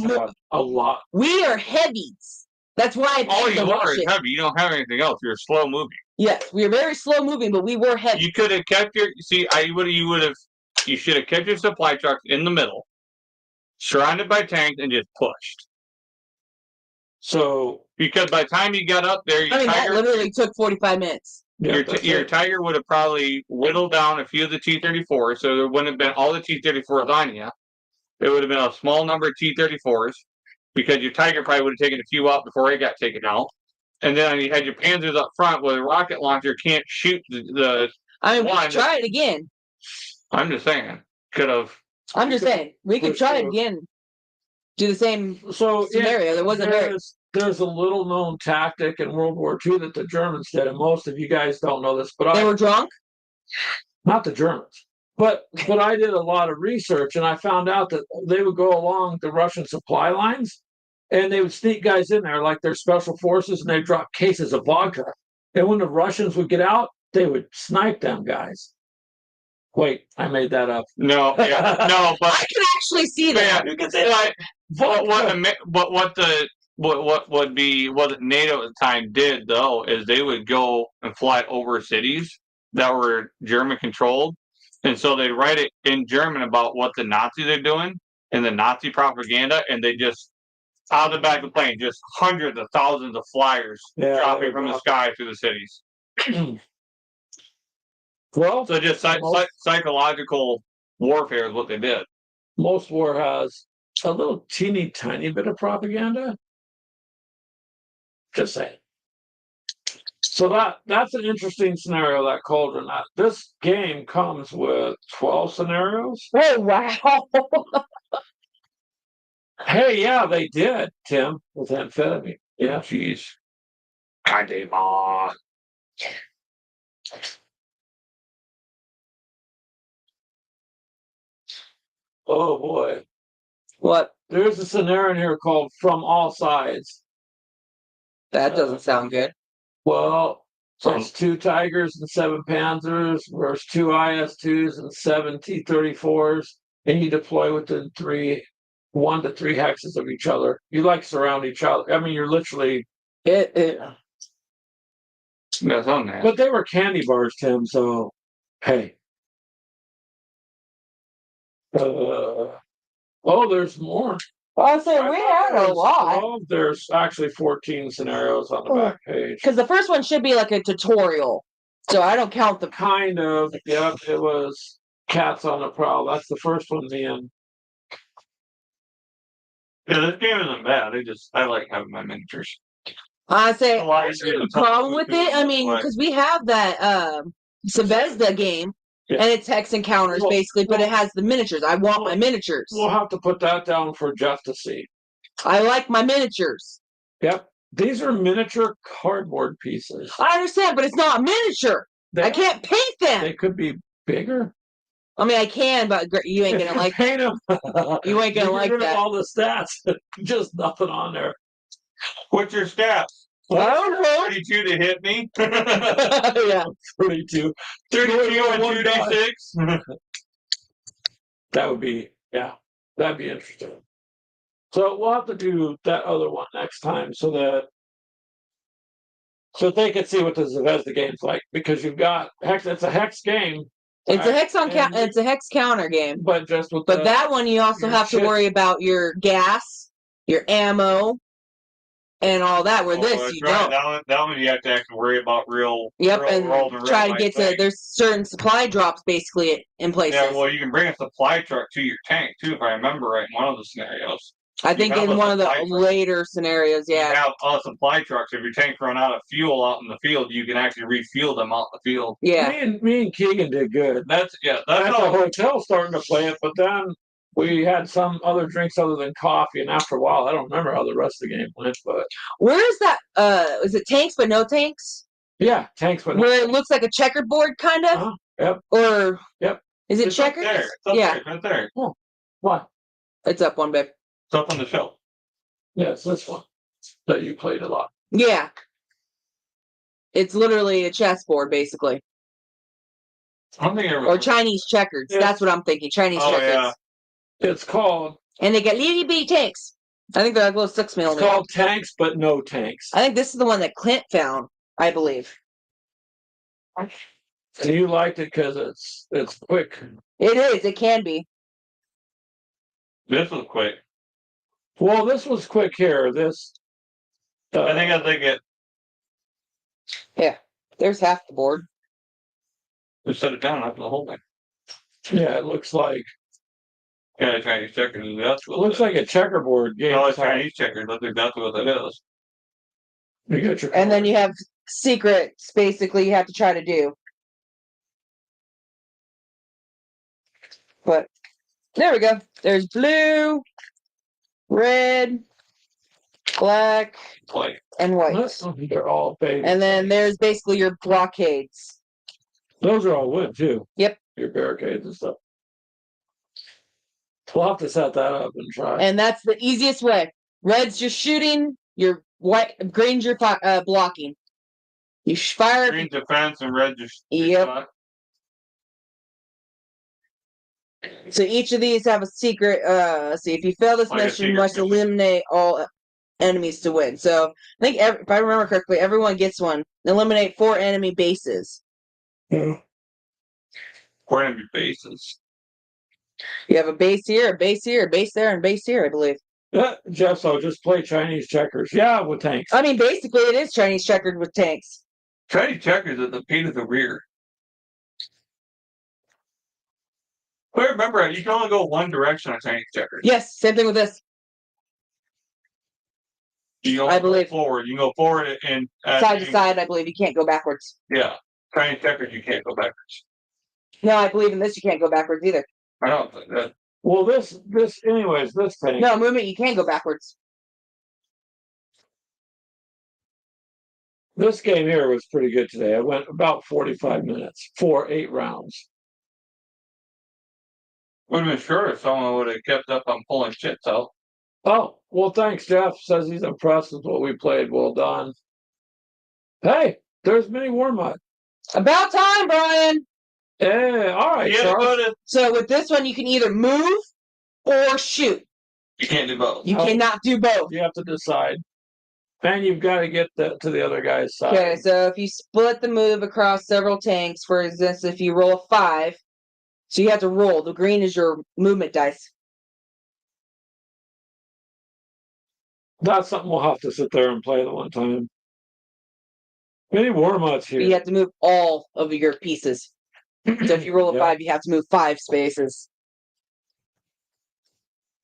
a lot. We are heavies. That's why I All picked you the are Russians. is heavy. You don't have anything else. You're slow moving. Yes, we are very slow moving, but we were heavy. You could have kept your. See, you should have kept your supply trucks in the middle, surrounded by tanks, and just pushed. So, because by the time you got up there, that literally took 45 minutes. Your tiger would have probably whittled down a few of the T-34s, so there wouldn't have been all the T-34s on you. It would have been a small number of T-34s, because your tiger probably would have taken a few out before it got taken out. And then you had your Panzers up front with a rocket launcher can't shoot the I mean, we could try it again. I'm just saying. Could have. I'm just saying. We could try it again. Do the same scenario. There wasn't there's a little known tactic in World War II that the Germans did, and most of you guys don't know this, but they were drunk? Not the Germans. But I did a lot of research, and I found out that they would go along the Russian supply lines, and they would sneak guys in there like their special forces, and they'd drop cases of vodka. And when the Russians would get out, they would snipe them guys. Wait, I made that up. No, but I can actually see that. Yeah, you can say that. What NATO at the time did though is they would go and fly over cities that were German controlled, and so they write it in German about what the Nazis are doing and the Nazi propaganda, and they just out of the back of the plane, just hundreds of thousands of flyers dropping from the sky through the cities. Well, so just psychological warfare is what they did. Most war has a little teeny tiny bit of propaganda. Just saying. So that's an interesting scenario, that cauldron. This game comes with 12 scenarios. Oh, wow. Hey, yeah, they did, Tim, with amphetamine. Yeah, jeez. Kadima. Oh, boy. What? There's a scenario in here called From All Sides. That doesn't sound good. Well, it's 2 Tigers and 7 Panzers versus 2 IS-2s and 7 T-34s, and you deploy within 1 to 3 hexes of each other. You surround each other. I mean, you're literally. That's on that. But they were candy bars, Tim. So, hey. Oh, there's more. Well, I say I we thought had there a was lot 12. There's actually 14 scenarios on the back page. because the first one should be like a tutorial, so I don't count the. Kind of. Yep, it was Cats on the Prowl. That's the first one, Ian. Yeah, this game isn't bad. I like having my miniatures. I say A lot easier to the tell problem who's with doing it. I what mean, way. because we have that Bethesda game, Yeah. and it's hex encounters Well, basically, but well, it has the miniatures. I want my well, miniatures. We'll have to put that down for Jeff to see. I like my miniatures. Yep. These are miniature cardboard pieces. I understand, but it's not miniature. I can't paint them. They could be bigger. I mean, I can, but you ain't gonna like. Paint them. You ain't gonna like rid of that. all the stats. Just nothing on there. What's your stats? I don't know. 32 to hit me. Yeah. 32. 32 and One die. 2d6. That would be, yeah, that'd be interesting. So we'll have to do that other one next time so they can see what the Zvezda game's like, because you've got hex. It's a hex game. It's a right? hex on And- it's a hex counter game. but just with But that one you also your have to chips. worry about your gas, your ammo, and all that. Where this you don't. That one you have to actually worry about real. Yep, real and world and try real to get life to. There's certain supply drops basically in places. Yeah, well, you can bring a supply truck to your tank too, if I remember right. In one of the scenarios, I think have in a one of the supply truck. later scenarios, you yeah, have a supply trucks. If your tanks run out of fuel out in the field, you can actually refuel them out in the field. yeah. Me and Keegan did good. That's At all. the hotel starting to play it, but then we had some other drinks other than coffee, and after a while, I don't remember how the rest of the game went, but Where is that? Is it tanks but no tanks? yeah, tanks. But Where it looks like a checkerboard, kind of. Yep. Or Yep. Is it It's up checkers? there. It's up Yeah, there. It's right there. What? it's up one bit. It's up on the shelf. Yes, this one that you played a lot. Yeah, it's literally a chessboard, basically, I don't think I or Chinese checkers. Yeah. That's what I'm thinking. Chinese Oh, checkers. yeah. It's called. And they got little bitty tanks. I think they're like little 6 It's millimeter. called Tanks, but no tanks. I think this is the one that Clint found. I believe And you liked it because it's quick. it is. It can be. This was quick. Well, this was quick here. This. I think it. Yeah, there's half the board. Just set it down after the whole thing. Yeah, it looks like. Yeah, Chinese checkers. That's It what looks like a checkerboard game. No, it's Chinese checkers. That's exactly what that is. You got your. And then you have secrets. Basically, you have to try to do. But there we go. There's blue, red, black, Like, and white. They're all baby. And then there's basically your blockades. Those are all wood too. Yep. Your barricades and stuff. We'll have to set that up and try. And that's the easiest way. Red's just shooting. Your green's your blocking. You fire. green defense and red just. Yep. So each of these have a secret. See, if you fail this Like a mission, you secret must mission. eliminate all enemies to win. So I think if I remember correctly, everyone gets one. Eliminate 4 enemy bases. Yeah. 4 enemy bases. You have a base here, a base here, a base there, and a base here, I believe. Jeff, so just play Chinese checkers. Yeah, with tanks. I mean, basically, it is Chinese checkered with tanks. Chinese checkers at the paint of the rear. But remember, you can only go one direction on Chinese checkers. Yes, same thing with this. You I believe. go forward. You can go forward and Side to side, I believe you can't go backwards. Yeah, Chinese checkers you can't go backwards. No, I believe in this you can't go backwards either. I don't think that. Well, this anyways, this tank. No, movement you can't go backwards. This game here was pretty good today. I went about 45 minutes for 8 rounds. Would have been sure if someone would have kept up on pulling shits out. Oh, well, thanks, Jeff. Says he's impressed with what we played. Well done. Hey, there's Mini Warmut. About time, Brian. Hey, all right, Yeah, Charles. but So with this one, you can either move or shoot. you can't do both. You Oh. cannot do both. You have to decide. And you've got to get to the other guy's side. Okay, so if you split the move across several tanks, for instance, if you roll a 5, so you have to roll. The green is your movement dice. That's something we'll have to sit there and play the one time. Many warm-ups here. You have to move all of your pieces. So if you roll a Yeah. 5, you have to move 5 spaces.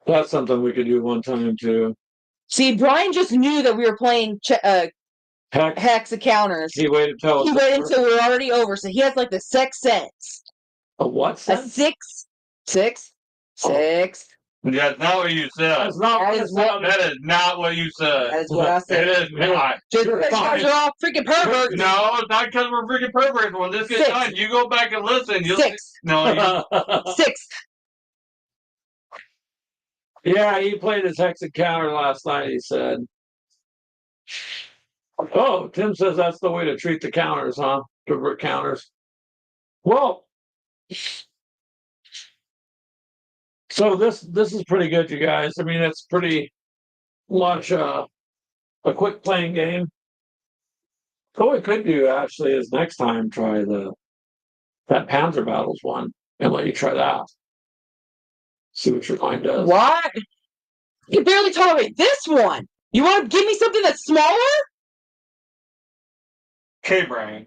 That's something we could do one time too. See, Brian just knew that we were playing Heck, hex counters. he waited till He waited until we were already over, so he has like the sixth sense. a what A sense? six. That's not what you said. That's not That what is it what- sounded. That is not what you said. That is what I It said. is not. Just You're because you fine. guys are all freaking perverts. No, it's not because we're freaking perverts. When this gets 6. done, you go back and listen. You'll 6. No, you 6. Yeah, he played his hex counter last night, he said. Oh, Tim says that's the way to treat the counters, huh? Divert counters. Well, so this is pretty good, you guys. I mean, it's pretty much a quick playing game. What we could do actually is next time try that Panzer Battles one and let you try that. See what your mind does. What? You can barely tolerate this one. You want to give me something that's smaller? Okay, Brian.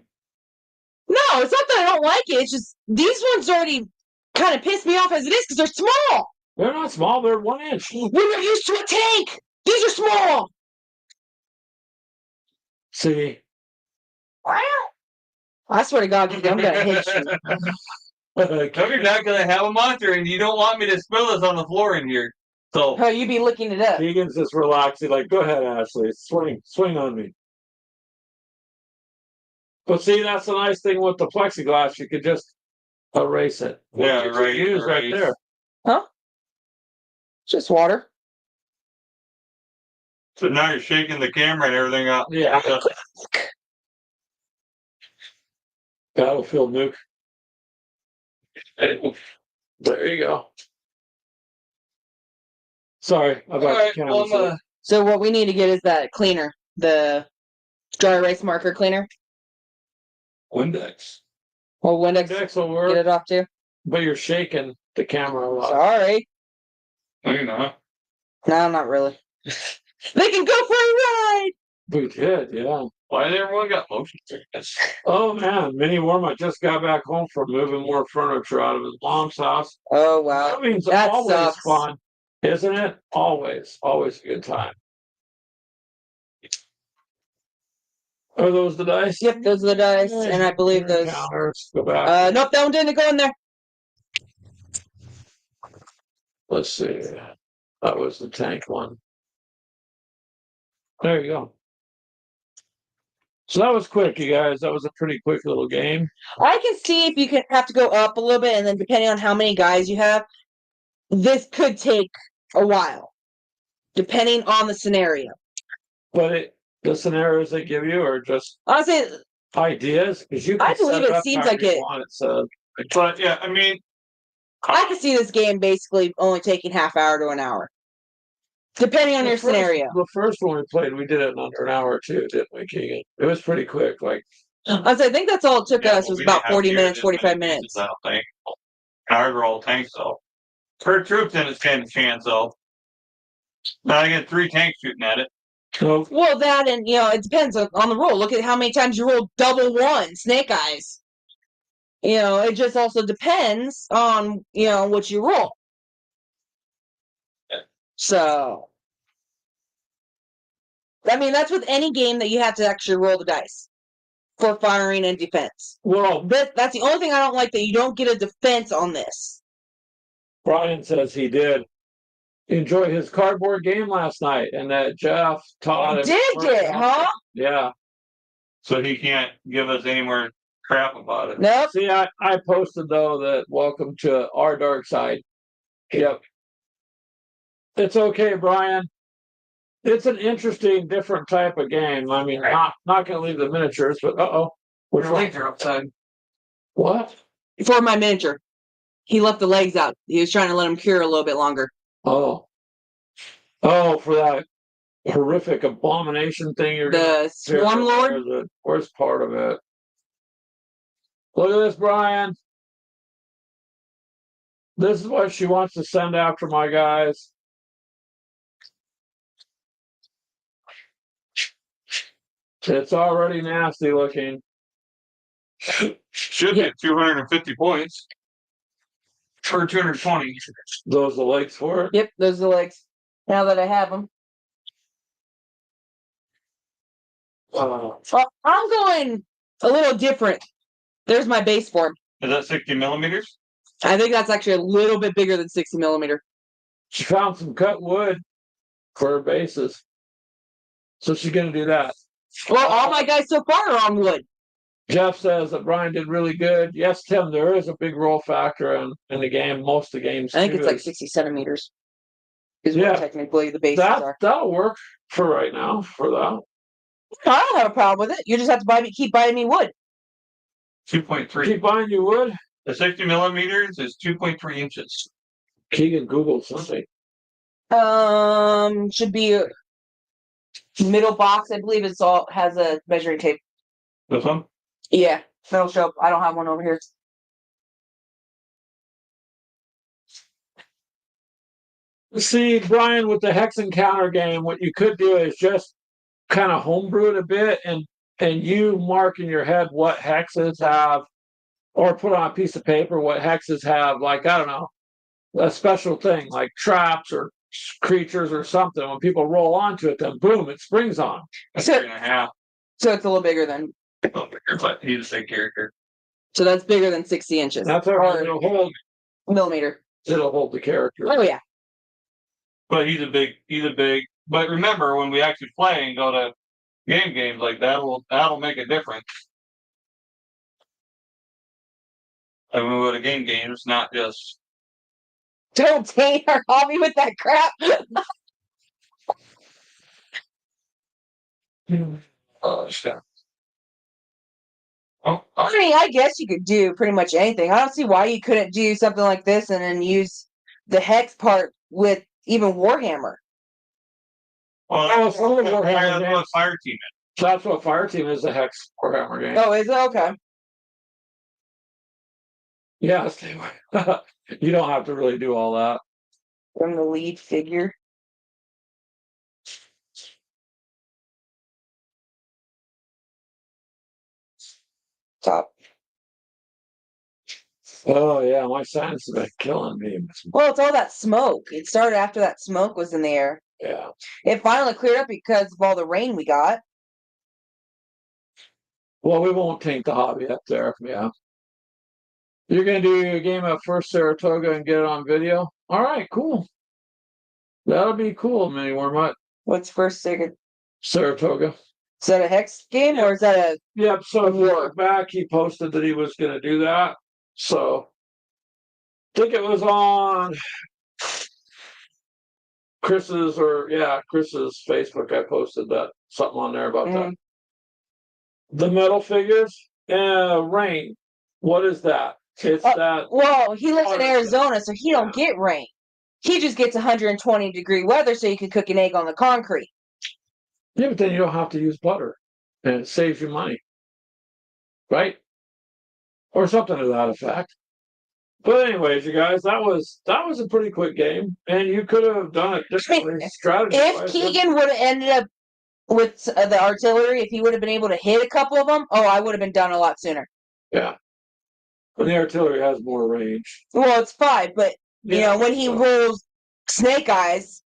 No, it's not that I don't like it. It's just these ones already kind of piss me off as it is because they're small. They're not small, they're 1 inch. We're not used to a tank. These are small. See. I swear to God, I'm gonna hit you. No, you're not gonna have a monster, and you don't want me to spill this on the floor in here. So Oh, you be looking it up. Keegan's just relaxing, like, go ahead, Ashley, swing on me. But see, that's the nice thing with the plexiglass, you could just erase it. Yeah, What you right, use right erase. there. Just water. So now you're shaking the camera and everything up. Yeah. Battlefield nuke. There you go. Sorry about the camera. So what we need to get is that cleaner, the dry erase marker cleaner. Windex. Well, Windex, Windex will get work, it off too. but you're shaking the camera a lot. Sorry. No, you're not. No, not really. They can go for a ride. We did, yeah. Why did everyone got motion sickness? Oh man, Mini Worm just got back home from moving more furniture out of his mom's house. Oh wow. That means That always sucks. fun, isn't it? Always a good time. Are those the dice? Yep, those are the dice, and I believe those. Counters. Go back. Nope, that one didn't go in there. Let's see. That was the tank one. There you go. So that was quick, you guys. That was a pretty quick little game. I can see if you can have to go up a little bit, and then depending on how many guys you have, this could take a while, depending on the scenario. But the scenarios they give you are just Honestly, ideas, because you I can believe set it up seems however like you it- want it. So But yeah, I mean, I can see this game basically only taking half hour to an hour, depending on your scenario. The first one we played, we did it in under an hour or two, didn't we, Keegan? It was pretty quick. Like I think that's all it took yeah, us but was we about didn't have 40 near minutes, this 45 many minutes. pieces, I don't think. Ours were all tanks, though. Per troops didn't stand a chance, though. Now I get 3 tanks shooting at it. so Well, that and it depends on the roll. Look at how many times you roll double one, snake eyes. It just also depends on what you roll. So, I mean, that's with any game that you have to actually roll the dice for firing and defense. well, That's the only thing I don't like, that you don't get a defense on this. Brian says he did enjoy his cardboard game last night, and that Jeff taught him. Did it, huh? Yeah. So he can't give us any more crap about it. Nope. See, I posted though that welcome to our dark side. Yep. It's okay, Brian. It's an interesting, different type of game. I mean, not gonna leave the miniatures, but which Your legs are upside. What? For my miniature, he left the legs out. He was trying to let them cure a little bit longer. Oh, for that horrific abomination thing you're The Swarm Lord. The worst part of it. Look at this, Brian. This is what she wants to send after my guys. It's already nasty looking. Should hit 250 points. Or 220. Those are the legs for it. Yep, those are the legs. Now that I have them. Well, I'm going a little different. There's my baseboard. Is that 60 millimeters? I think that's actually a little bit bigger than 60 millimeter. She found some cut wood for her bases. So she's going to do that. Well, all my guys so far are on wood. Jeff says that Brian did really good. Yes, Tim, there is a big roll factor in the game. Most of the games, I think too, it's like 60 centimeters. Is Yeah. what technically the bases are. That'll work for right now. For that, I don't have a problem with it. You just have to keep buying me wood. 2.3. keep buying you wood. The 60 millimeters is 2.3 inches. Keegan Googled something. Should be a middle box. I believe it's all has a measuring tape. This one? Yeah, that'll show up. I don't have one over here. See, Brian, with the hex encounter game, what you could do is just kind of homebrew it a bit and you mark in your head what hexes have, or put on a piece of paper what hexes have, like, I don't know, a special thing like traps or creatures or something. When people roll onto it, then boom, it springs on. That's So- 3.5. So it's a little bigger than. A little bigger, but he's a big character. So that's bigger than 60 inches. That's all right. Or It'll hold millimeter. the character. Oh yeah. But he's a big. But remember, when we actually play and go to games like that'll make a difference. Like when we go to games, not just. Don't taint our hobby with that crap. Stuff. Oh, I mean, I guess you could do pretty much anything. I don't see why you couldn't do something like this and then use the hex part with even Warhammer. well, it's a little more that's Warhammer what Fire Team is. That's what Fire Team is, the hex Warhammer game. Oh, is it? Okay. Yeah, stay away. You don't have to really do all that. From the lead figure. Top. Oh yeah, my sinus has been killing me. Well, it's all that smoke. It started after that smoke was in the air. Yeah. It finally cleared up because of all the rain we got. Well, we won't taint the hobby up there. Yeah. You're gonna do a game of First Saratoga and get it on video? All right, cool. That'll be cool, Mini Wormut. What's first second? Saratoga. Is that a hex game or is that a Yep, so if you War. look back, he posted that he was gonna do that. So I think it was on Chris's Facebook. I posted that something on there about that. The metal figures, rain. What is that? It's that. well, he lives in Water. Arizona, so he don't get rain. He just gets 120-degree weather so you can cook an egg on the concrete. Yeah, but then you don't have to use butter, and it saves you money, right? Or something to that effect. But anyways, you guys, that was a pretty quick game, and you could have done it differently. Strategy. If Keegan would have ended up with the artillery, if he would have been able to hit a couple of them, I would have been done a lot sooner. Yeah. And the artillery has more range. Well, it's 5, but you Yeah, know when he so- rolls snake eyes,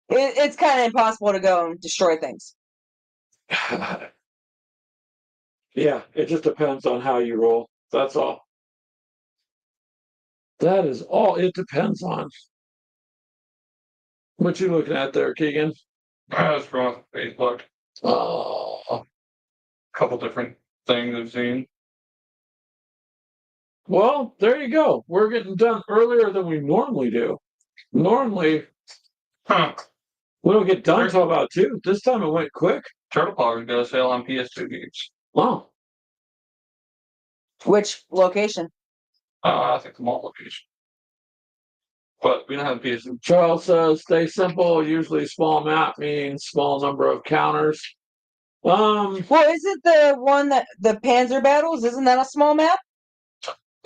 it's kind of impossible to go and destroy things. Yeah, it just depends on how you roll. That's all. That is all it depends on. What you looking at there, Keegan? I was from Facebook. Oh, A couple different things I've seen. well, there you go. We're getting done earlier than we normally do. Normally, Huh. we don't get done until about 2. This time it went quick. Turtle Power is gonna sale on PS2 games. Wow. Which location? I think the mall location. But we don't have PS2. Charles says, stay simple. Usually small map means small number of counters. Well, is it the one that the Panzer battles? Isn't that a small map?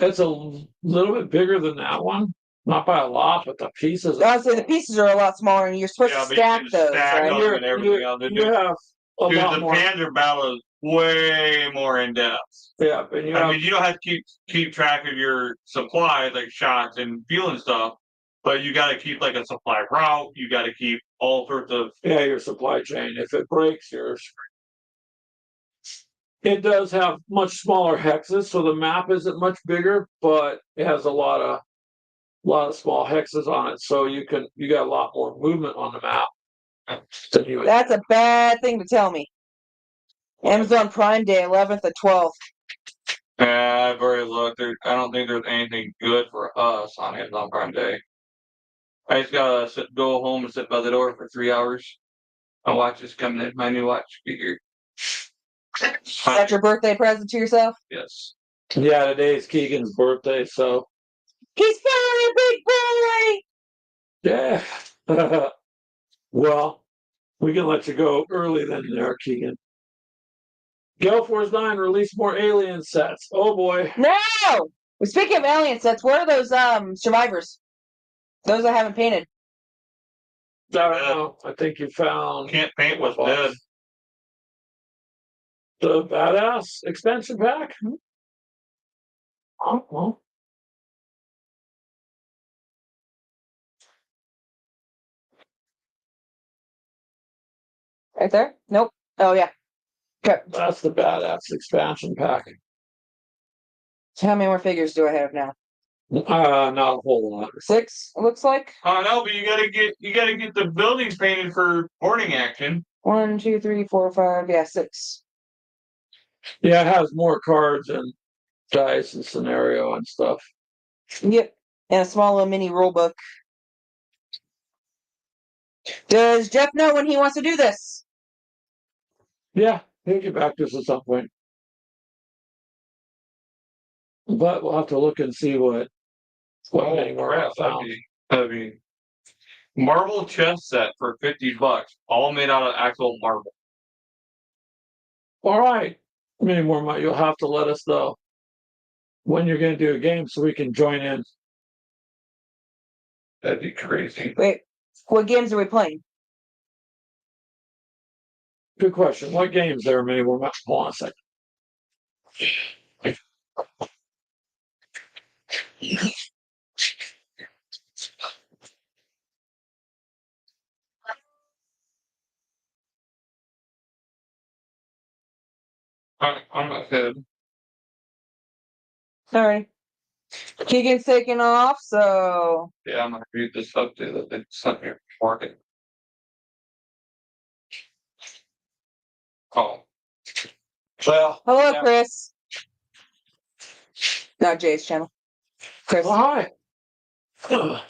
It's a little bit bigger than that one. Not by a lot, but the pieces. I would say the pieces are a lot smaller, and you're supposed to but you stack can those, stack right? them and everything else. You have a Dude, lot the more. Panzer battle is way more in depth. Yeah, and you I have mean, you don't have to keep track of your supplies like shots and fuel and stuff, but you got to keep like a supply route. You got to keep all sorts of. your supply chain. If it breaks, it does have much smaller hexes, so the map isn't much bigger, but it has a lot of small hexes on it, so you got a lot more movement on the map than you would. That's a bad thing to tell me. Amazon Prime Day, 11th and 12th. I've already looked. I don't think there's anything good for us on Amazon Prime Day. I just gotta go home and sit by the door for 3 hours. My watch is coming in. My new watch be here. Is that your birthday present to yourself? Yes. Yeah, today's Keegan's birthday, so He's finally a big boy! yeah. Well, we can let you go early then there, Keegan. Gale Force 9 release more alien sets. Oh boy. No! Well, speaking of alien sets, where are those survivors? Those I haven't painted. I don't know. I think you found Can't paint what's dead. the badass expansion pack. Oh, well. Right there? Nope. Oh yeah. Okay. That's the badass expansion pack. So how many more figures do I have now? Not a whole lot. 6, it looks like. Oh no, but you gotta get the buildings painted for boarding action. 1, 2, 3, 4, 5. Yeah, 6. Yeah, it has more cards and dice and scenario and stuff. Yep. And a small little mini rule book. Does Jeff know when he wants to do this? Yeah, he'll get back to us at some point. But we'll have to look and see what many more I found. That'd be marble chess set for $50, all made out of actual marble. All right. Many more might you'll have to let us know when you're gonna do a game so we can join in. That'd be crazy. Wait, what games are we playing? Good question. What games there, many more? Hold on a second. I'm ahead. Sorry. Keegan's taking off, so Yeah, I'm gonna read this update that they sent me before. Oh. Well, hello, yeah. Chris. Not Jay's channel. Chris. Well, hi.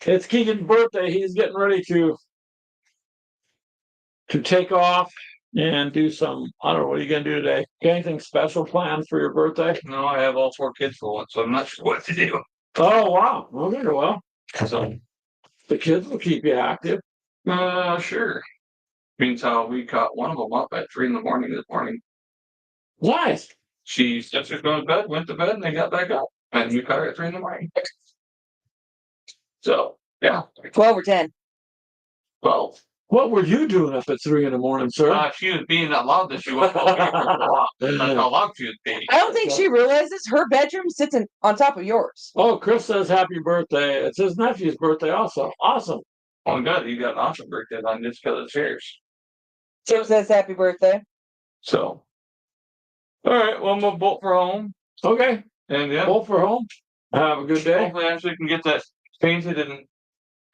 It's Keegan's birthday. He's getting ready to take off and do some. I don't know what are you gonna do today. Got anything special planned for your birthday? No, I have all 4 kids for one, so I'm not sure what to do. Oh wow. Okay, well, So, the kids will keep you active. sure. Means how we caught one of them up at 3 a.m. this morning. Nice. She said she was going to bed, went to bed, and they got back up. And we caught her at 3 a.m. So, yeah. 12 or 10. Well, What were you doing up at 3 a.m, sir? she was being that loud that she wasn't awake for a while. That's how loud she was being. I don't think she realizes her bedroom sits on top of yours. Oh, Chris says happy birthday. It's his nephew's birthday also. Awesome. Oh, God, you got an awesome birthday on just because it's yours. Jim says happy birthday. So, all right, well, I'm going to bolt for home. Okay. And yeah, Both for home. Have a good day. hopefully Ashley can get that painted and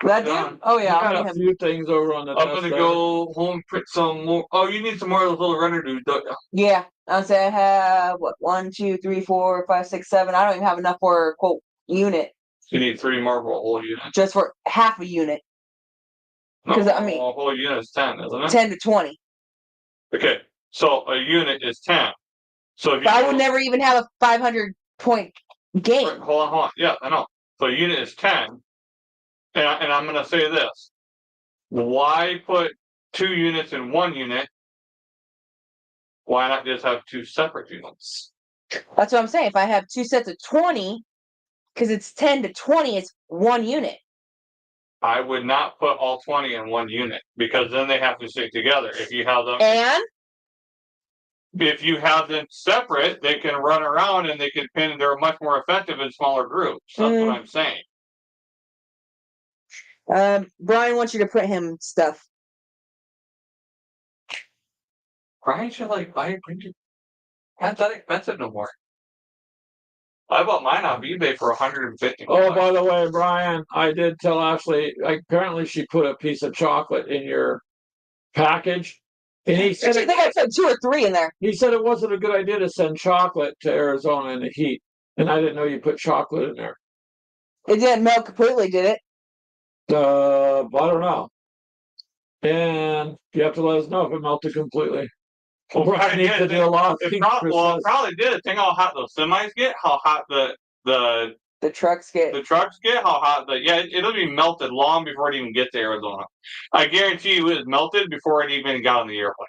That done. dude? Oh, yeah. We got a few things over on the I'm desk gonna there. go home print some more. Oh, you need some more of those little render dudes, don't you? Yeah. I'll say I have, 1, 2, 3, 4, 5, 6, 7. I don't even have enough for a quote unit. You need 3 more for a whole unit. Just for half a unit. No, 'Cause, I mean- a whole unit is 10, isn't it? 10 to 20. Okay, so a unit is 10. So if you But I would never even have a 500 point game. Right, hold on. Yeah, I know. So a unit is 10. And I'm going to say this. Why put 2 units in 1 unit? Why not just have 2 separate units? That's what I'm saying. If I have 2 sets of 20, because it's 10 to 20, it's 1 unit. I would not put all 20 in one unit because then they have to stick together. If you have them, And separate, they can run around and they can pin. They're much more effective in smaller groups. That's what I'm saying. Brian wants you to print him stuff. Brian should buy a printer. Not that expensive no more. I bought mine on eBay for $150. Oh, by the way, Brian, I did tell Ashley, apparently she put a piece of chocolate in your package. And he said, I think I said 2 or 3 in there. He said it wasn't a good idea to send chocolate to Arizona in the heat. And I didn't know you put chocolate in there. It didn't melt completely, did it? I don't know. And you have to let us know if it melted completely. Well, Brian needs to do a lot of things. It probably did. Think how hot those semis get, how hot the trucks get. How hot it'll be melted long before it even gets to Arizona. I guarantee you it was melted before it even got on the airplane.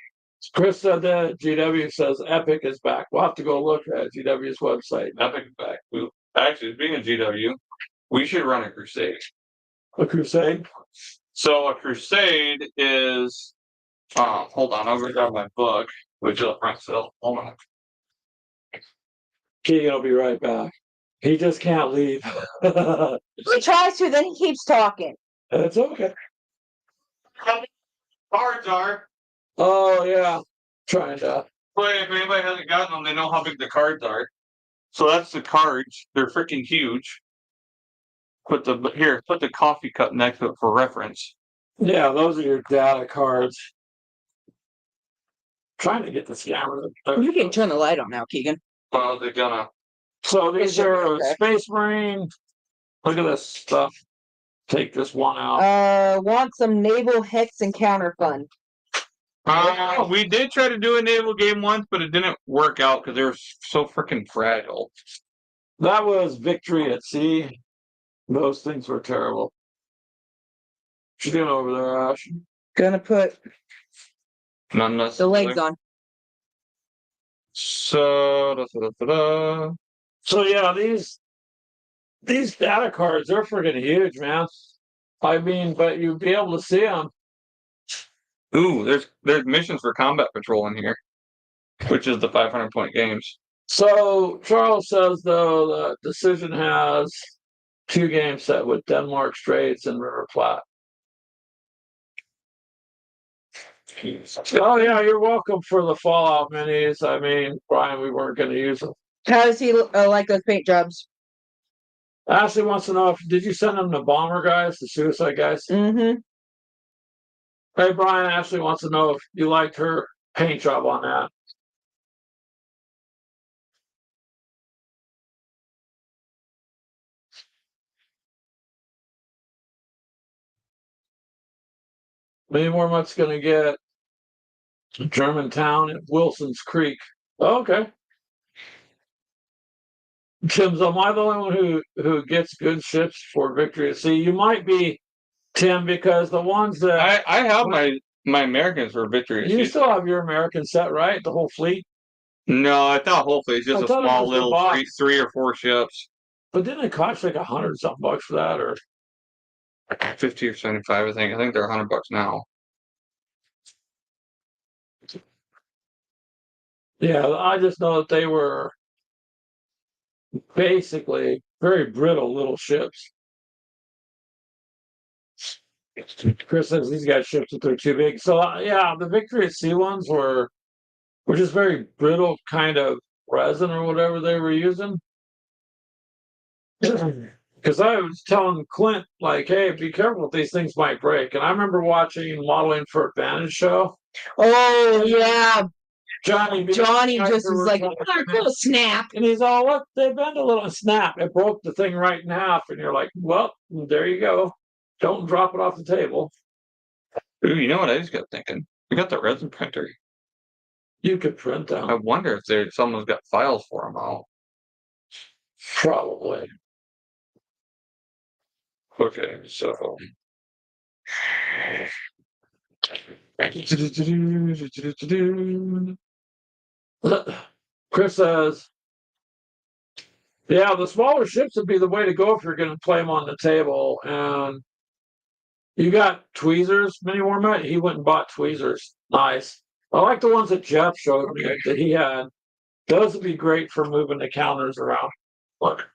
Chris said that. GW says Epic is back. We'll have to go look at GW's website. Epic is back. Actually, speaking of GW, we should run a crusade. A crusade? So a crusade is hold on, I'll go grab my book, which is up front still. Hold on. Keegan will be right back. He just can't leave. He tries to, then he keeps talking. It's okay. Cards are. Oh yeah. Trying to. But if anybody hasn't gotten them, they know how big the cards are. So that's the cards. They're freaking huge. Put the coffee cup next to it for reference. Yeah, those are your data cards. Trying to get the scammer. You can turn the light on now, Keegan. Well, they're gonna. So these are Space Marine. Look at this stuff. Take this one out. Want some naval hex encounter fun. We did try to do a naval game once, but it didn't work out because they were so freaking fragile. That was Victory at Sea. Those things were terrible. What you doing over there, Ash? Gonna put None less. the legs on. So yeah, these data cards, they're freaking huge, man. I mean, but you'd be able to see them. Ooh, there's missions for combat patrol in here, which is the 500-point games. So Charles says though the Decision has 2 games set with Denmark Straits and River Plate. Oh yeah, you're welcome for the Fallout minis. I mean, Brian, we weren't going to use them. How does he like those paint jobs? Ashley wants to know did you send them the bomber guys, the suicide guys? Mm-hmm. Hey, Brian, Ashley wants to know if you liked her paint job on that. Many more months going to get Germantown at Wilson's Creek. Oh, okay. Tim's, am I the only one who gets good ships for Victory at Sea? You might be, Tim, because the ones that I have my Americans for Victory at Sea. You still have your American set, right? The whole fleet? No, I thought hopefully it's just a small little 3 or 4 ships. But didn't it cost like $100-something for that, or 50 or 75? I think they're $100 now. Yeah, I just know that they were basically very brittle little ships. Chris says these guys ships that they're too big. So yeah, the Victory at Sea ones were just very brittle kind of resin or whatever they were using. Because I was telling Clint, like, hey, be careful if these things might break. And I remember watching Modeling for Advantage show. Oh yeah. Johnny just was like, little snap. And he's all, look, they bend a little snap. It broke the thing right in half. And you're like, well, there you go. Don't drop it off the table. Ooh, you know what I just got thinking? We got the resin printer. You could print them. I wonder if someone's got files for them out. Probably. Okay, so. Chris says, yeah, the smaller ships would be the way to go if you're going to play them on the table. And You got tweezers, mini Warmat? He went and bought tweezers. Nice. I like the ones that Jeff showed me that he had. Those would be great for moving the counters around. Look.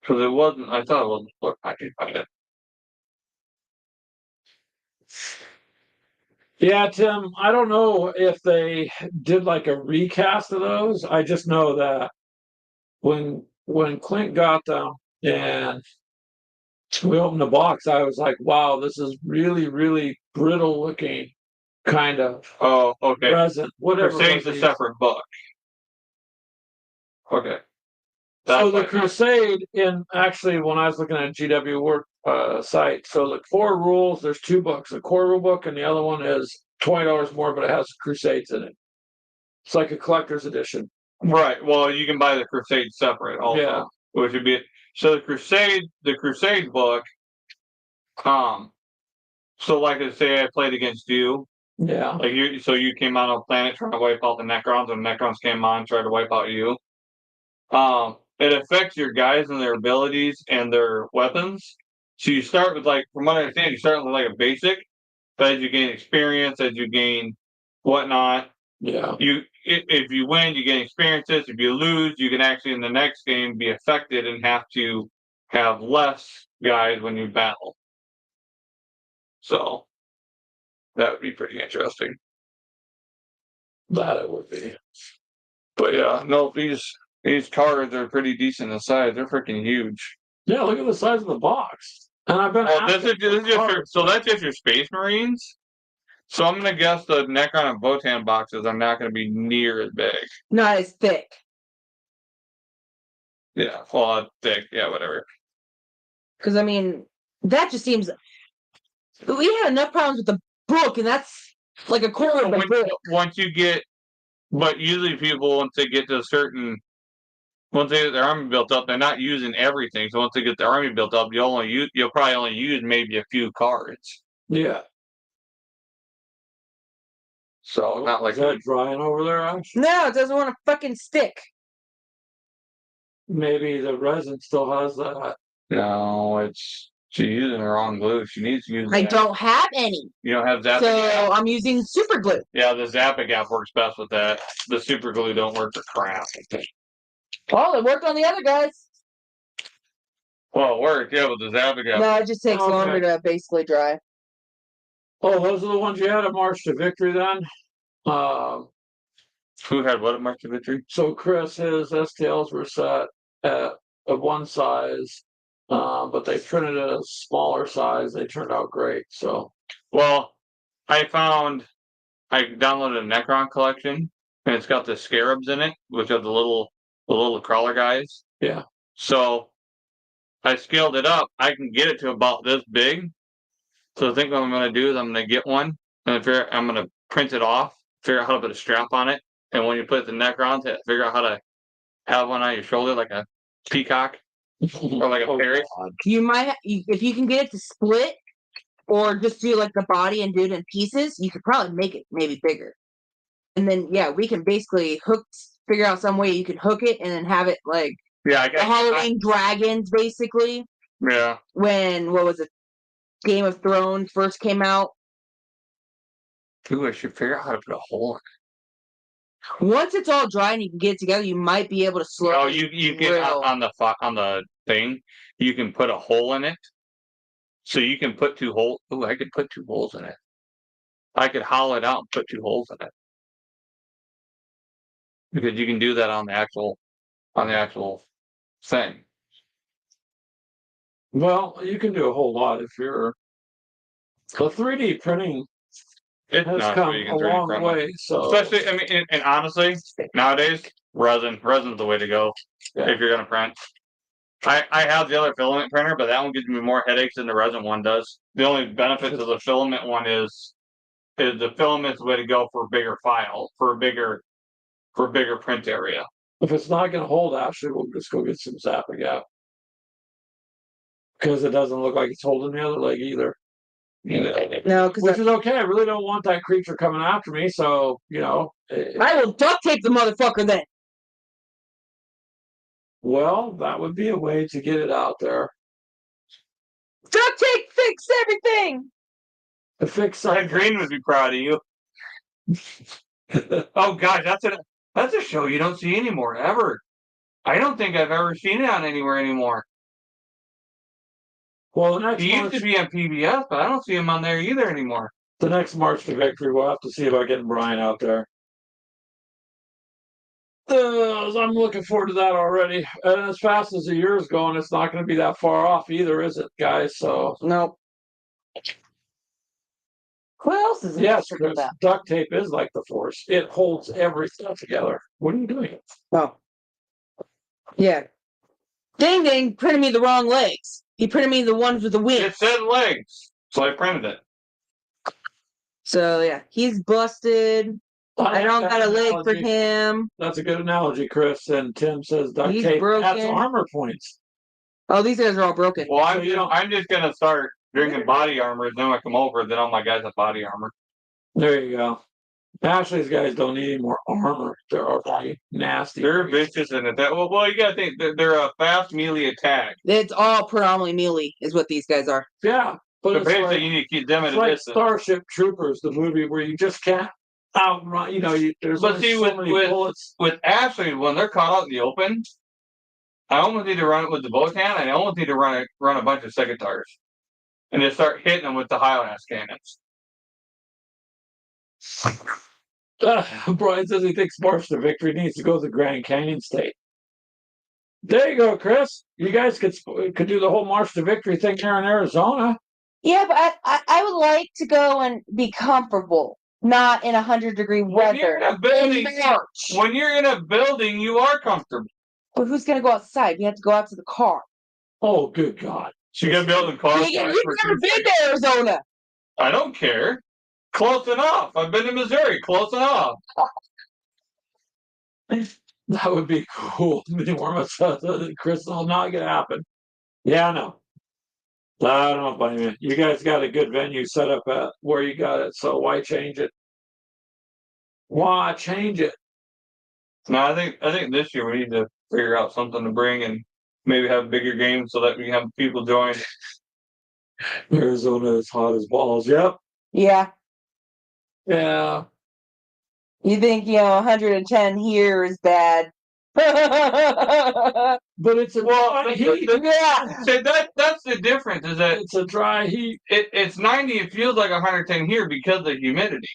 Because it wasn't, I thought it wasn't split package by it. Yeah, Tim, I don't know if they did like a recast of those. I just know that when Clint got them and we opened the box, I was like, wow, this is really, really brittle looking kind of Oh, okay. resin, whatever. Crusade's a separate book. Okay. So the Crusade, in actually, when I was looking at GW Work site, so the core rules, there's two books, a core rule book, and the other one is $20 more, but it has Crusades in it. It's like a collector's edition. Right. Well, you can buy the Crusade separate also, Yeah. which would be so the Crusade book. So like I say, I played against you. Yeah. Like so you came on a planet trying to wipe out the Necrons, and Necrons came on tried to wipe out you. It affects your guys and their abilities and their weapons. So you start with like, from what I understand, you start with like a basic, but as you gain experience, as you gain whatnot, Yeah. If you win, you gain experiences. If you lose, you can actually in the next game be affected and have to have less guys when you battle. So that would be pretty interesting. That it would be. But yeah, no, these cards are pretty decent in size. They're freaking huge. Yeah, look at the size of the box. And I've been. Well, this is just so that's just your Space Marines. So I'm gonna guess the Necron and Votan boxes are not gonna be near as big. Not as thick. Yeah, well, thick. Yeah, whatever. Because I mean, that just seems. We had enough problems with the book, and that's like a quarter of the book. Once you get, but usually people once they get to a certain, once they get their army built up, they're not using everything. So once they get their army built up, you'll probably only use maybe a few cards. Yeah. So not like Is that drying over there, Ash? No, it doesn't want to fucking stick. Maybe the resin still has that. No, she's using the wrong glue. She needs to use. I don't have any. You don't have Zappa So Gap? I'm using super glue. Yeah, the Zappa Gap works best with that. The super glue don't work for crap. Well, it worked on the other guys. Well, it worked, yeah, with the Zappa Gap. No, it just takes longer to basically dry. Oh, those are the ones you had at March to Victory then? Who had what at March to Victory? So Chris, his STLs were set at one size, but they printed a smaller size. They turned out great. So, well, I downloaded a Necron collection, and it's got the scarabs in it, which are the little crawler guys. Yeah. So I scaled it up. I can get it to about this big. So I think what I'm going to do is I'm going to get one, and I'm going to print it off, figure out how to put a strap on it, and when you put the Necron, figure out how to have one on your shoulder like a peacock or like a parrot. You might, if you can get it to split, or just do like the body and do it in pieces, you could probably make it maybe bigger. And then yeah, we can basically figure out some way you can hook it and then have it like the Halloween dragons basically. Yeah. When what was it? Game of Thrones first came out. Ooh, I should figure out how to put a hole in it. Once it's all dry and you can get it together, you might be able to slowly. Oh, you can on the thing, you can put a hole in it. So you can put 2 holes. Ooh, I could put 2 holes in it. I could hollow it out and put 2 holes in it. Because you can do that on the actual thing. Well, you can do a whole lot if you're. The 3D printing has come a long way. So especially, I mean, and honestly, nowadays, resin's the way to go if you're gonna print. I have the other filament printer, but that one gives me more headaches than the resin one does. The only benefit to the filament one is the filament's the way to go for a bigger file, for a bigger print area. If it's not going to hold, actually, we'll just go get some Zappa Gap. Because it doesn't look like it's holding the other leg either. No, which is okay. I really don't want that creature coming after me, so I will duct tape the motherfucker then. Well, that would be a way to get it out there. Duct tape fix everything. To fix Fred Green would be proud of you. Oh gosh, that's a show you don't see anymore ever. I don't think I've ever seen it on anywhere anymore. Well, the next He used March, to be on PBS, but I don't see him on there either anymore. the next March to Victory, we'll have to see about getting Brian out there. I'm looking forward to that already. And as fast as the year's going, it's not going to be that far off either, is it, guys? So Nope. Who else is yes, interested in Chris, that? duct tape is like the Force. It holds everything together. What are you doing? Oh. Yeah. Ding ding printed me the wrong legs. He printed me the ones with the wings. It said legs, so I printed it. So yeah, he's busted. I don't got a leg for him. That's a good analogy, Chris. And Tim says duct He's tape broken. adds armor points. Oh, these guys are all broken. Well, So you don't- I'm just gonna start drinking body armor. Then I come over, then all my guys have body armor. There you go. Ashley's guys don't need any more armor. They're already nasty. They're vicious in it. Well, you gotta think they're a fast melee attack. It's all predominantly melee, is what these guys are. Yeah, but So it's basically, like, you need to keep them at it's a like distance. Starship Troopers, the movie where you just can't outrun. You know, there's But only see, so many bullets. With Ashley, when they're caught out in the open, I almost need to run it with the bow cannon, and I almost need to run a bunch of secateurs, and just start hitting them with the high-blast cannons. Brian says he thinks March to Victory needs to go to the Grand Canyon State. There you go, Chris. You guys could do the whole March to Victory thing here in Arizona. Yeah, but I would like to go and be comfortable, not in 100-degree When you're weather. in a building, In March. when you're in a building, you are comfortable. But who's gonna go outside? You have to go out to the car. Oh, good God. You're gonna be able to cause. You've never been to Arizona. I don't care. Close enough. I've been to Missouri. Close enough. That would be cool. Chris, will not gonna happen. Yeah, I know. I don't blame you. You guys got a good venue set up at where you got it, so why change it? Why change it? No, I think this year we need to figure out something to bring and maybe have bigger games so that we can have people join. Arizona is hot as balls. Yep. Yeah. Yeah. You think, 110 here is bad. But it's a dry heat. Yeah. So that's the difference is that It's a dry heat. it's 90. It feels like 110 here because of the humidity.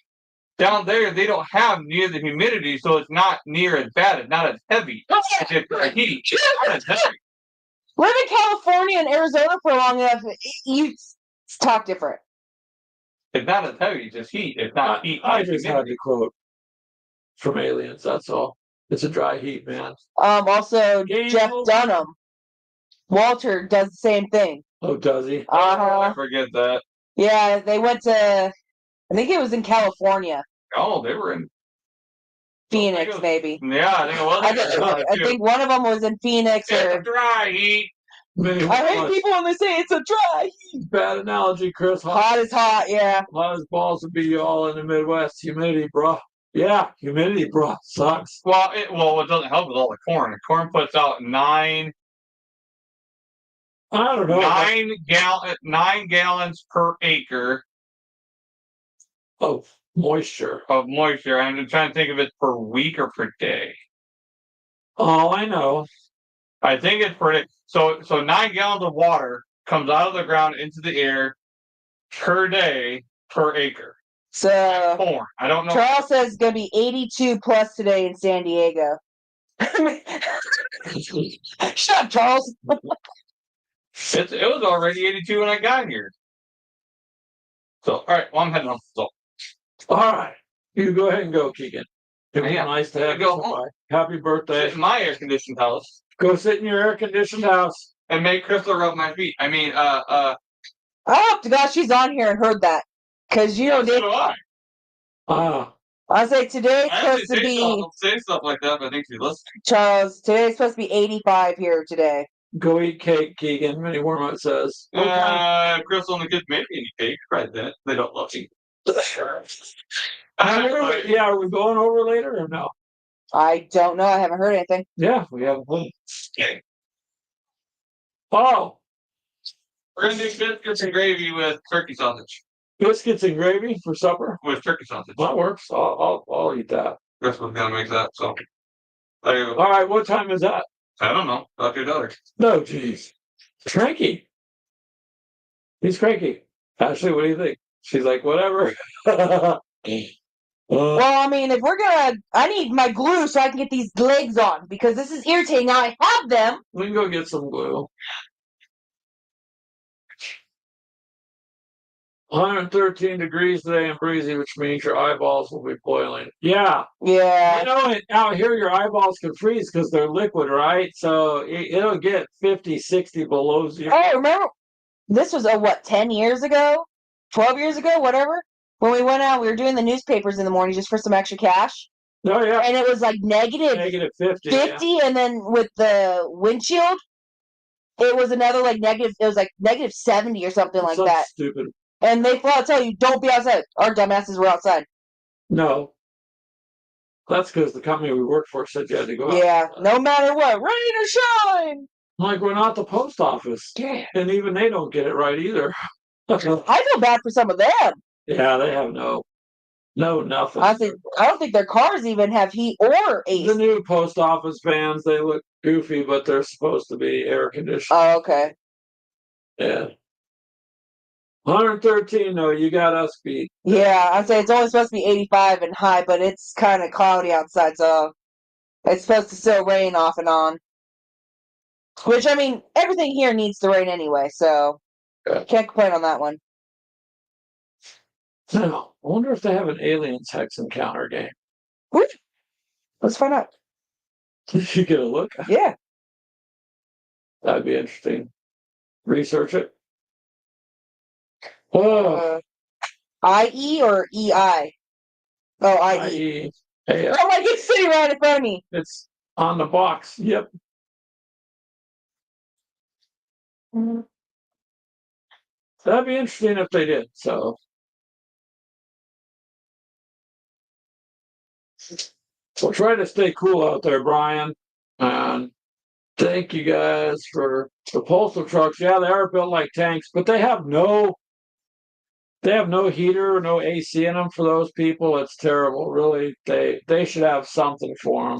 Down there, they don't have near the humidity, so it's not near as bad. It's not as heavy. It's just dry heat. It's not as heavy. Live in California and Arizona for long enough, you talk different. It's not as heavy. It's just heat. It's not heat. I just had to quote from Aliens. That's all. It's a dry heat, man. Also, Game Jeff over. Dunham, Walter does the same thing. Oh, does he? I forget that. Yeah, they went to, I think it was in California, Oh, they were in. Phoenix, maybe. Yeah, I think it was. I think one of them was in Phoenix. It's Or a dry heat. I hate people when they say it's a dry heat. Bad analogy, Chris. Hot is hot, yeah. Hot as balls would be all in the Midwest. Humidity, bro. Yeah, humidity, bro. Sucks. Well, it doesn't help with all the corn. The corn puts out 9 I don't know. 9 gallons per acre Oh, moisture. of moisture. I'm trying to think of it per week or per day. Oh, I know. I think it's per day. So 9 gallons of water comes out of the ground into the air per day per acre. So Corn. I don't know. Charles says it's gonna be 82 plus today in San Diego. Shut up, Charles. It was already 82 when I got here. So all right, well I'm heading home. So All right. You go ahead and go, Keegan. It was Yeah. nice to have Go you. home. By. Happy birthday. sit in my air conditioned house Go sit in your air conditioned house. and make Crystal rub my feet. I mean, I hope to God she's on here and heard that. Because, so do I. Ah, I say today's I supposed to actually be, don't say stuff like that, but I think she's listening. Charles, today's supposed to be 85 here today. go eat cake, Keegan. Minnie Wormut says. Crystal and the kids maybe any cake, right? That they don't love you. Yeah, are we going over later or no? I don't know. I haven't heard anything. Yeah, we have a one. Oh, We're gonna do biscuits and gravy with turkey sausage. biscuits and gravy for supper. With turkey sausage. That works. I'll eat that. Chris was gonna make that, so. There you go. All right, what time is that? I don't know. Talk to your daughter. No, jeez. Cranky. He's cranky. Ashley, what do you think? She's like, whatever. Well, I mean, if we're gonna, I need my glue so I can get these legs on because this is irritating. Now I have them. We can go get some glue. 113 degrees today and breezy, which means your eyeballs will be boiling. Yeah. Yeah. You know, out here your eyeballs can freeze because they're liquid, right? So it'll get 50, 60 below zero. Hey, remember this was 10 years ago, 12 years ago, whatever. When we went out, we were doing the newspapers in the morning just for some extra cash, Oh, yeah. and it was like negative Negative 50. 50, Yeah. and then with the windshield, it was another like negative. It was like negative 70 or something like Something that. stupid. And they flat out tell you, don't be outside. Our dumbasses were outside. No. That's because the company we work for said you had to go out. Yeah, no matter what, rain or shine. Like, we're not the post office. Yeah. And even they don't get it right either. I feel bad for some of them. Yeah, they have nothing. I don't think their cars even have heat or AC. The new post office vans, they look goofy, but they're supposed to be air conditioned. Oh, okay. Yeah. 113, though, you got us beat. Yeah, I'd say it's only supposed to be 85 and high, but it's kind of cloudy outside, so it's supposed to still rain off and on. Which, I mean, everything here needs to rain anyway, so Yeah. can't complain on that one. Now, I wonder if they have an aliens hex encounter game. Whoop. Let's find out. Did you get a look? Yeah. That'd be interesting. Research it. Oh, IE or EI? Oh, IE. IE. Hey, Oh, like it's sitting right in front of me. it's on the box. Yep. That'd be interesting if they did. So we'll try to stay cool out there, Brian. And thank you guys for the postal trucks. Yeah, they are built like tanks, but they have no heater, no AC in them for those people. It's terrible. Really, they should have something for them.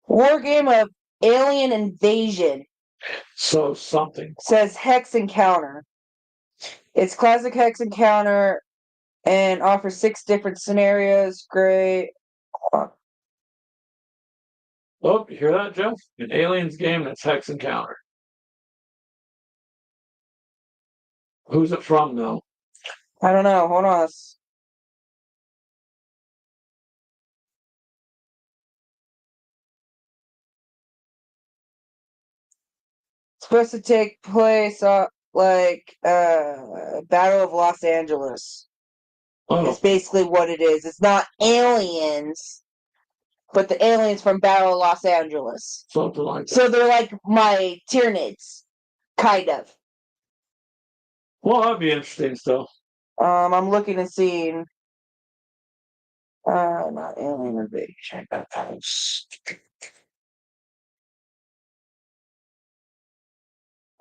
War game of alien invasion. So something. Says Hex Encounter. It's classic Hex Encounter and offers 6 different scenarios. Great. Oh, you hear that, Jeff? An aliens game that's hex encounter. Who's it from, though? I don't know. Hold on. It's supposed to take place Battle of Los Angeles. Oh, It's basically what it is. It's not aliens, but the aliens from Battle of Los Angeles. something like that. So they're like my Tyranids, kind of. Well, that'd be interesting still. I'm looking and seeing. Not alien invasion.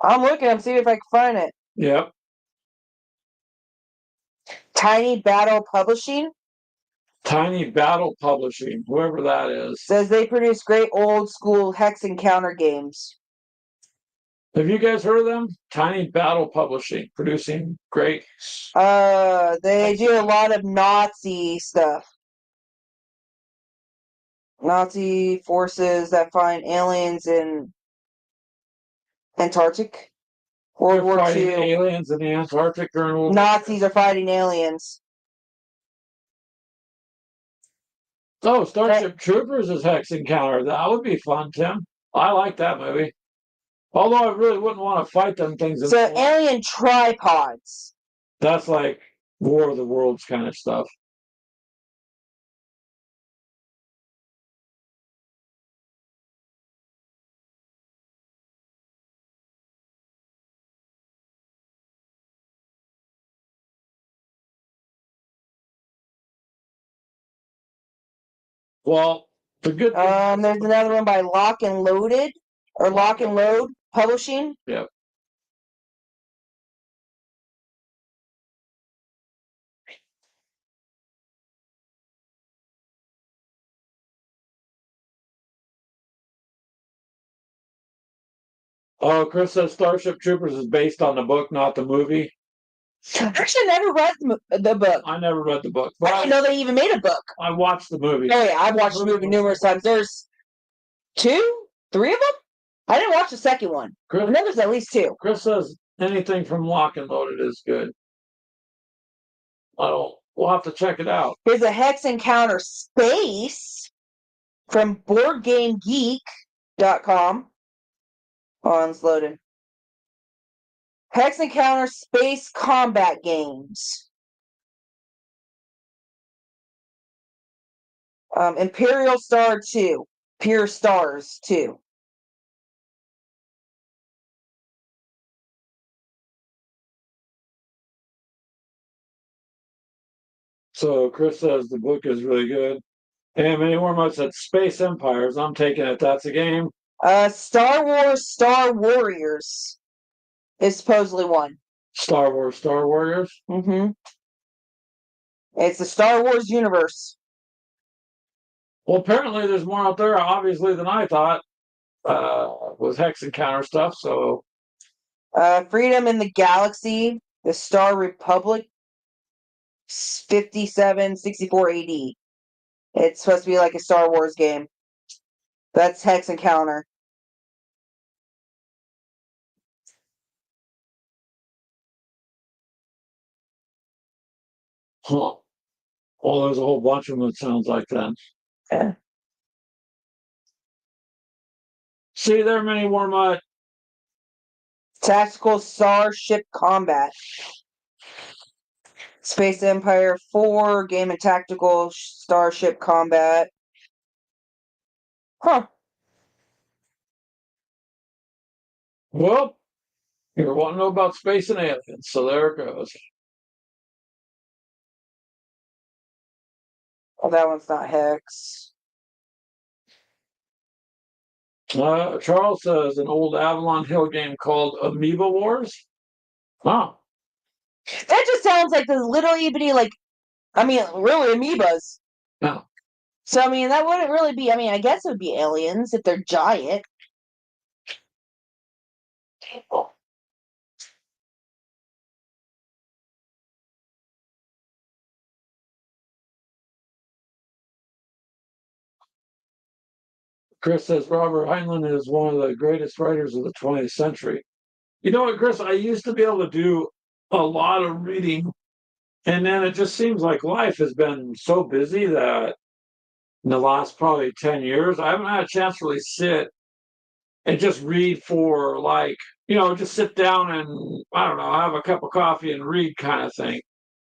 I'm looking. I'm seeing if I can find it. Yep. Tiny Battle Publishing Tiny Battle Publishing, whoever that is. says they produce great old school hex encounter games. Have you guys heard of them? Tiny Battle Publishing, producing great. They do a lot of Nazi stuff. Nazi forces that find aliens in Antarctic. World They're War fighting II. aliens in the Antarctic during World War Nazis are fighting aliens. Oh, Starship Troopers is Hex Encounter. That would be fun, Tim. I like that movie. Although I really wouldn't want to fight them things. So alien tripods. That's like War of the Worlds kind of stuff. Well, the good thing There's another one by Lock and Loaded or Lock and Load Publishing. Yep. Oh, Chris says Starship Troopers is based on the book, not the movie. Actually, I never read the book. I never read the book, I but didn't know they even made a book. I watched the movie. Oh yeah, I've watched the movie numerous times. There's 2, 3 of them. I didn't watch the second one. Chris, I know there's at least 2. Chris says anything from Lock and Loaded is good. We'll have to check it out. There's a Hex Encounter Space from BoardGameGeek.com. Oh, it's loaded. Hex Encounter Space Combat Games. Imperial Star 2. Pure Stars 2. So Chris says the book is really good. And many more said Space Empires. I'm taking it. That's a game. Star Wars Star Warriors is supposedly one. Star Wars Star Warriors. Mm-hmm. It's the Star Wars universe. Well, apparently there's more out there, obviously, than I thought. With Hex Encounter stuff. So Freedom in the Galaxy, the Star Republic, 5764 AD. It's supposed to be like a Star Wars game. That's Hex Encounter. Huh. Well, there's a whole bunch of them, it sounds like then. Yeah. See, there are many more Tactical Starship Combat. Space Empire 4, Game and Tactical Starship Combat. Huh. Well, you want to know about space and aliens, so there it goes. Oh, that one's not Hex. Charles says an old Avalon Hill game called Amoeba Wars. Wow. That just sounds like the little itty like, really amoebas. Yeah. So, that wouldn't really be, I guess it would be aliens if they're giant. Chris says Robert Heinlein is one of the greatest writers of the 20th century. You know what, Chris? I used to be able to do a lot of reading, and then it just seems like life has been so busy that in the last probably 10 years, I haven't had a chance to really sit and just read for just sit down and I don't know, have a cup of coffee and read kind of thing.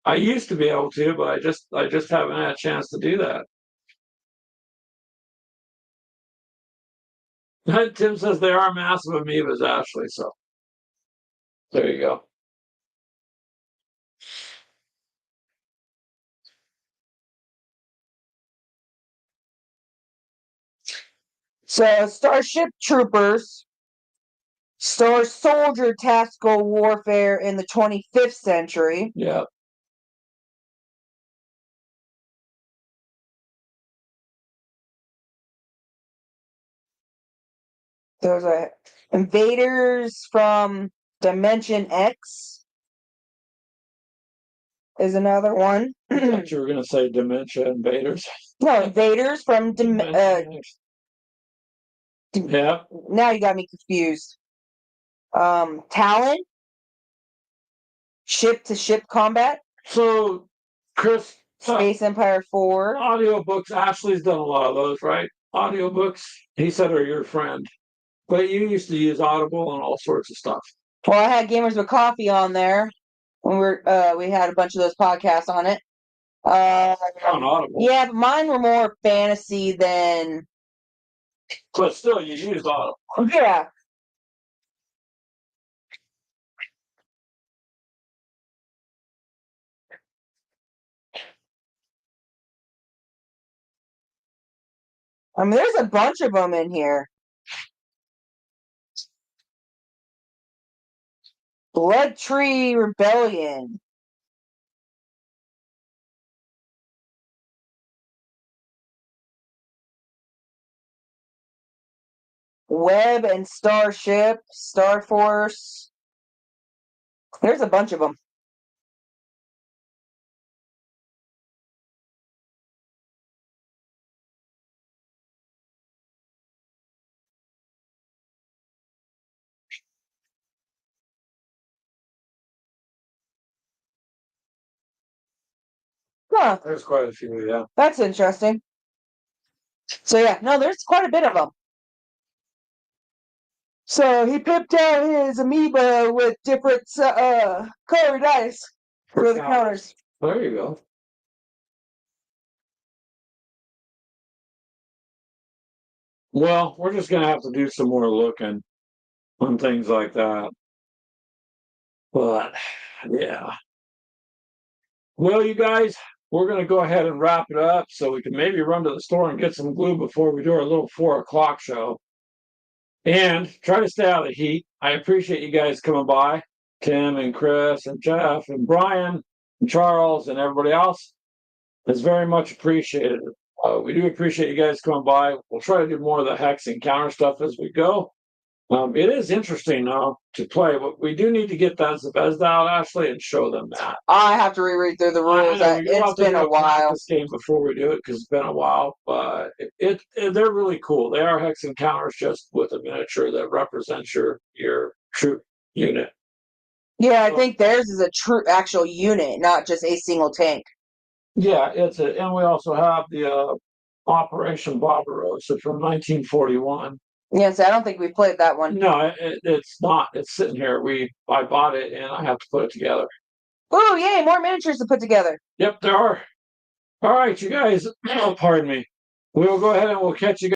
I used to be able to, but I just haven't had a chance to do that. Tim says they are massive amoebas, Ashley. So there you go. So, Starship Troopers, Star Soldier Tactical Warfare in the 25th century. Yeah. Those are Invaders from Dimension X is another one. I thought you were going to say Dementia Invaders. No, Invaders from Yeah. Now you got me confused. Talon, Ship to Ship Combat, So, Chris, Space Empire 4. audiobooks, Ashley's done a lot of those, right? Audiobooks, he said, are your friend. But you used to use Audible and all sorts of stuff. Well, I had Gamers with Coffee on there when we had a bunch of those podcasts on it. On Audible. Yeah, but mine were more fantasy than. But still, you used Audible. Yeah. I mean, there's a bunch of them in here. Blood Tree Rebellion. Web and Starship, Star Force. There's a bunch of them. Huh, There's quite a few, yeah. that's interesting. So yeah, no, there's quite a bit of them. So he pipped out his amoeba with different colored dice for the counters. There you go. Well, we're just gonna have to do some more looking on things like that. But yeah. Well, you guys, we're gonna go ahead and wrap it up so we can maybe run to the store and get some glue before we do our little 4 o'clock show. And try to stay out of the heat. I appreciate you guys coming by, Tim and Chris and Jeff and Brian and Charles and everybody else. It's very much appreciated. We do appreciate you guys coming by. We'll try to do more of the hex and counter stuff as we go. It is interesting to play, but we do need to get that Zvezda out, Ashley, and show them that. I have to reread through the rules. It's been a while. This game before we do it because it's been a while, but they're really cool. They are hex and counters just with a miniature that represents your troop unit. Yeah, I think theirs is a true actual unit, not just a single tank. Yeah, and we also have the Operation Barbarossa from 1941. Yes, I don't think we played that one. No, it's not. It's sitting here. I bought it and I have to put it together. Ooh, yay, more miniatures to put together. Yep, there are. All right, you guys, pardon me. We'll go ahead and we'll catch you guys.